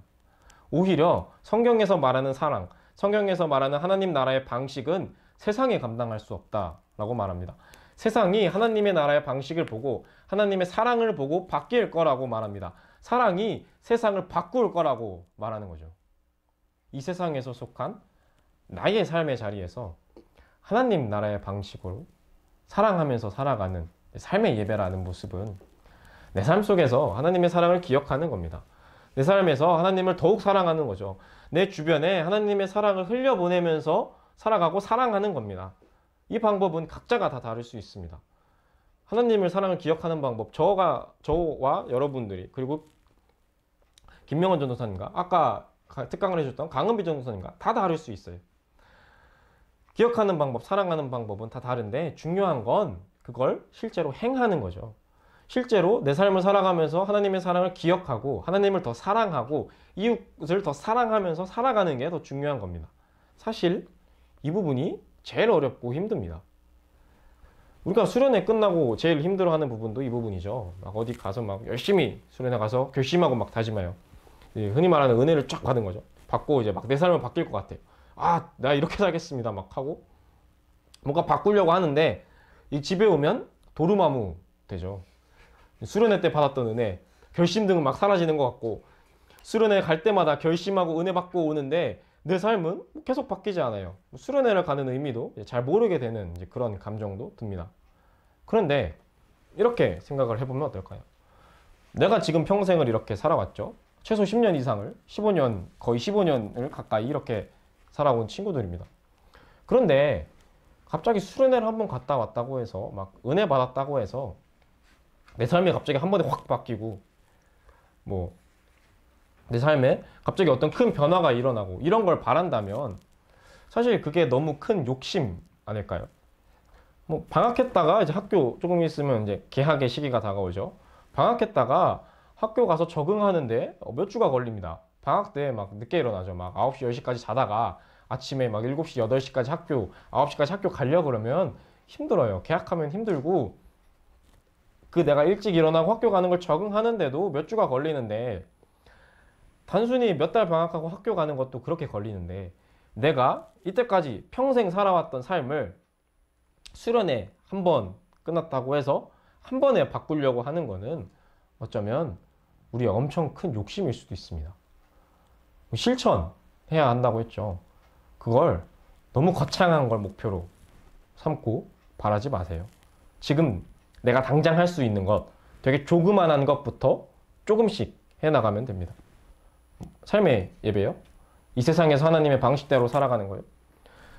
오히려 성경에서 말하는 사랑, 성경에서 말하는 하나님 나라의 방식은 세상에 감당할 수 없다라고 말합니다. 세상이 하나님의 나라의 방식을 보고 하나님의 사랑을 보고 바뀔 거라고 말합니다. 사랑이 세상을 바꿀 거라고 말하는 거죠. 이 세상에서 속한 나의 삶의 자리에서 하나님 나라의 방식으로 사랑하면서 살아가는 삶의 예배라는 모습은 내 삶 속에서 하나님의 사랑을 기억하는 겁니다. 내 삶에서 하나님을 더욱 사랑하는 거죠. 내 주변에 하나님의 사랑을 흘려보내면서 살아가고 사랑하는 겁니다. 이 방법은 각자가 다 다를 수 있습니다. 하나님을 사랑을 기억하는 방법, 저와 여러분들이, 그리고 김명원 전도사님과 아까 특강을 해줬던 강은비 전도사님과 다 다를 수 있어요. 기억하는 방법, 사랑하는 방법은 다 다른데 중요한 건 그걸 실제로 행하는 거죠. 실제로 내 삶을 살아가면서 하나님의 사랑을 기억하고 하나님을 더 사랑하고 이웃을 더 사랑하면서 살아가는 게 더 중요한 겁니다. 사실 이 부분이 제일 어렵고 힘듭니다. 우리가 수련회 끝나고 제일 힘들어하는 부분도 이 부분이죠. 막 어디 가서 막 열심히 수련회 가서 결심하고 막 다짐해요. 흔히 말하는 은혜를 쫙 받은 거죠. 받고 이제 막 내 삶은 바뀔 것 같아. 아, 나 이렇게 살겠습니다. 막 하고 뭔가 바꾸려고 하는데 이 집에 오면 도루마무 되죠. 수련회 때 받았던 은혜, 결심 등은 막 사라지는 것 같고 수련회 갈 때마다 결심하고 은혜 받고 오는데 내 삶은 계속 바뀌지 않아요. 수련회를 가는 의미도 잘 모르게 되는 이제 그런 감정도 듭니다. 그런데 이렇게 생각을 해보면 어떨까요? 내가 지금 평생을 이렇게 살아왔죠. 최소 10년 이상을, 15년, 거의 15년을 가까이 이렇게 살아온 친구들입니다. 그런데 갑자기 수련회를 한번 갔다 왔다고 해서 막 은혜 받았다고 해서 내 삶이 갑자기 한 번에 확 바뀌고 뭐 내 삶에 갑자기 어떤 큰 변화가 일어나고 이런 걸 바란다면 사실 그게 너무 큰 욕심 아닐까요? 뭐 방학했다가 이제 학교 조금 있으면 이제 개학의 시기가 다가오죠. 방학했다가 학교 가서 적응하는데 몇 주가 걸립니다. 방학 때 막 늦게 일어나죠. 막 9시, 10시까지 자다가 아침에 막 7시, 8시까지 학교, 9시까지 학교 가려고 그러면 힘들어요. 개학하면 힘들고 그 내가 일찍 일어나고 학교 가는 걸 적응하는데도 몇 주가 걸리는데 단순히 몇 달 방학하고 학교 가는 것도 그렇게 걸리는데 내가 이때까지 평생 살아왔던 삶을 수련회 한 번 끝났다고 해서 한 번에 바꾸려고 하는 거는 어쩌면 우리의 엄청 큰 욕심일 수도 있습니다. 실천해야 한다고 했죠. 그걸 너무 거창한 걸 목표로 삼고 바라지 마세요. 지금 내가 당장 할 수 있는 것, 되게 조그만한 것부터 조금씩 해나가면 됩니다. 삶의 예배요? 이 세상에서 하나님의 방식대로 살아가는 거예요.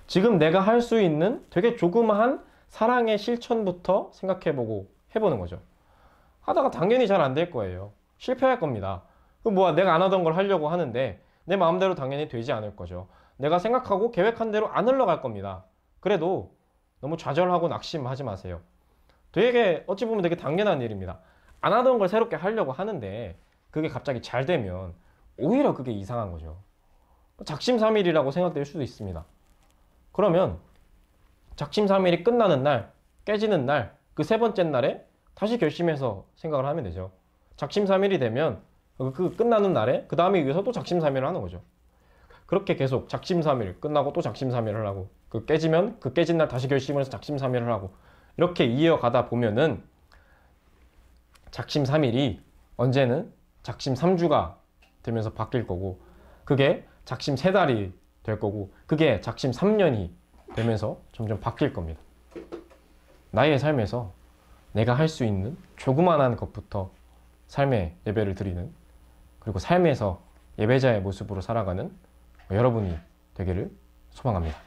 지금 내가 할 수 있는 되게 조그마한 사랑의 실천부터 생각해보고 해보는 거죠. 하다가 당연히 잘 안 될 거예요. 실패할 겁니다. 내가 안 하던 걸 하려고 하는데 내 마음대로 당연히 되지 않을 거죠. 내가 생각하고 계획한 대로 안 흘러갈 겁니다. 그래도 너무 좌절하고 낙심하지 마세요. 되게 어찌 보면 되게 당연한 일입니다. 안 하던 걸 새롭게 하려고 하는데 그게 갑자기 잘 되면 오히려 그게 이상한 거죠. 작심삼일이라고 생각될 수도 있습니다. 그러면 작심삼일이 끝나는 날, 깨지는 날, 그 세 번째 날에 다시 결심해서 생각을 하면 되죠. 작심삼일이 되면 그 끝나는 날에 그 다음에 위해서 또 작심삼일을 하는 거죠. 그렇게 계속 작심삼일 끝나고 또 작심삼일을 하고 그 깨지면 그 깨진 날 다시 결심을 해서 작심삼일을 하고 이렇게 이어가다 보면은 작심삼일이 언제는 작심삼주가 되면서 바뀔 거고 그게 작심 3달이 될 거고 그게 작심 3년이 되면서 점점 바뀔 겁니다. 나의 삶에서 내가 할 수 있는 조그만한 것부터 삶의 예배를 드리는 그리고 삶에서 예배자의 모습으로 살아가는 여러분이 되기를 소망합니다.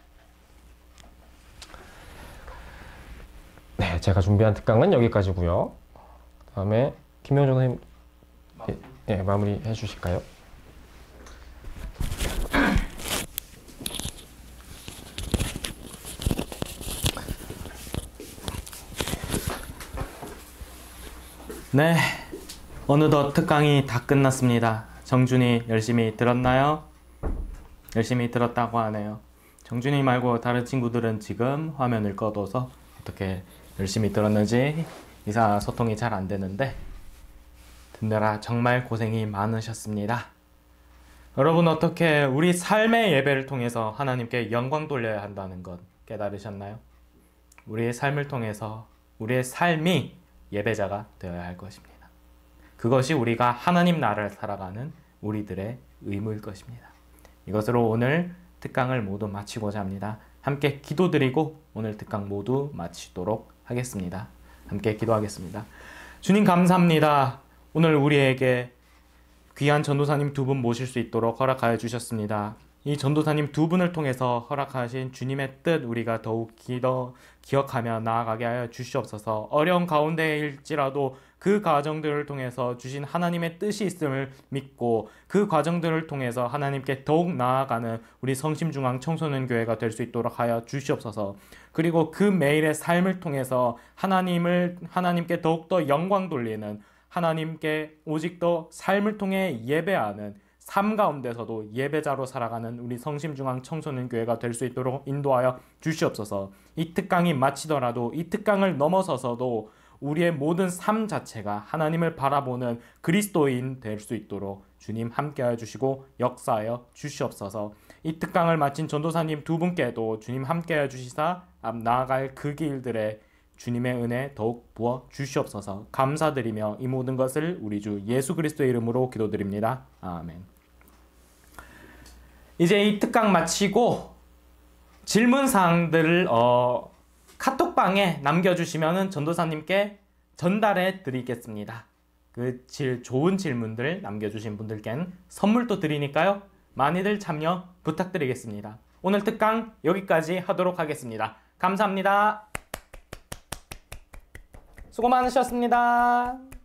네, 제가 준비한 특강은 여기까지고요. 다음에 김명정 선생님 마무리 해주실까요?
네, 어느덧 특강이 다 끝났습니다. 정준이 열심히 들었나요? 열심히 들었다고 하네요. 정준이 말고 다른 친구들은 지금 화면을 꺼둬서 어떻게 열심히 들었는지 의사소통이 잘 안 되는데 듣느라 정말 고생이 많으셨습니다. 여러분 어떻게 우리 삶의 예배를 통해서 하나님께 영광 돌려야 한다는 것 깨달으셨나요? 우리의 삶을 통해서 우리의 삶이 예배자가 되어야 할 것입니다. 그것이 우리가 하나님 나라를 살아가는 우리들의 의무일 것입니다. 이것으로 오늘 특강을 모두 마치고자 합니다. 함께 기도드리고 오늘 특강 모두 마치도록 하겠습니다. 함께 기도하겠습니다. 주님 감사합니다. 오늘 우리에게 귀한 전도사님 두 분 모실 수 있도록 허락하여 주셨습니다. 이 전도사님 두 분을 통해서 허락하신 주님의 뜻 우리가 더욱 기억하며 나아가게 하여 주시옵소서. 어려운 가운데일지라도 그 과정들을 통해서 주신 하나님의 뜻이 있음을 믿고 그 과정들을 통해서 하나님께 더욱 나아가는 우리 성심중앙 청소년교회가 될 수 있도록 하여 주시옵소서. 그리고 그 매일의 삶을 통해서 하나님께 더욱더 영광 돌리는, 하나님께 오직 더 삶을 통해 예배하는, 삶 가운데서도 예배자로 살아가는 우리 성심중앙 청소년교회가 될 수 있도록 인도하여 주시옵소서. 이 특강이 마치더라도 이 특강을 넘어서서도 우리의 모든 삶 자체가 하나님을 바라보는 그리스도인 될 수 있도록 주님 함께하여 주시고 역사하여 주시옵소서. 이 특강을 마친 전도사님 두 분께도 주님 함께하여 주시사 앞 나아갈 그 길들에 주님의 은혜 더욱 부어 주시옵소서. 감사드리며 이 모든 것을 우리 주 예수 그리스도의 이름으로 기도드립니다. 아멘. 이제 이 특강 마치고 질문사항들을 카톡방에 남겨주시면 전도사님께 전달해 드리겠습니다. 그 좋은 질문들 남겨주신 분들께는 선물도 드리니까요. 많이들 참여 부탁드리겠습니다. 오늘 특강 여기까지 하도록 하겠습니다. 감사합니다. 수고 많으셨습니다.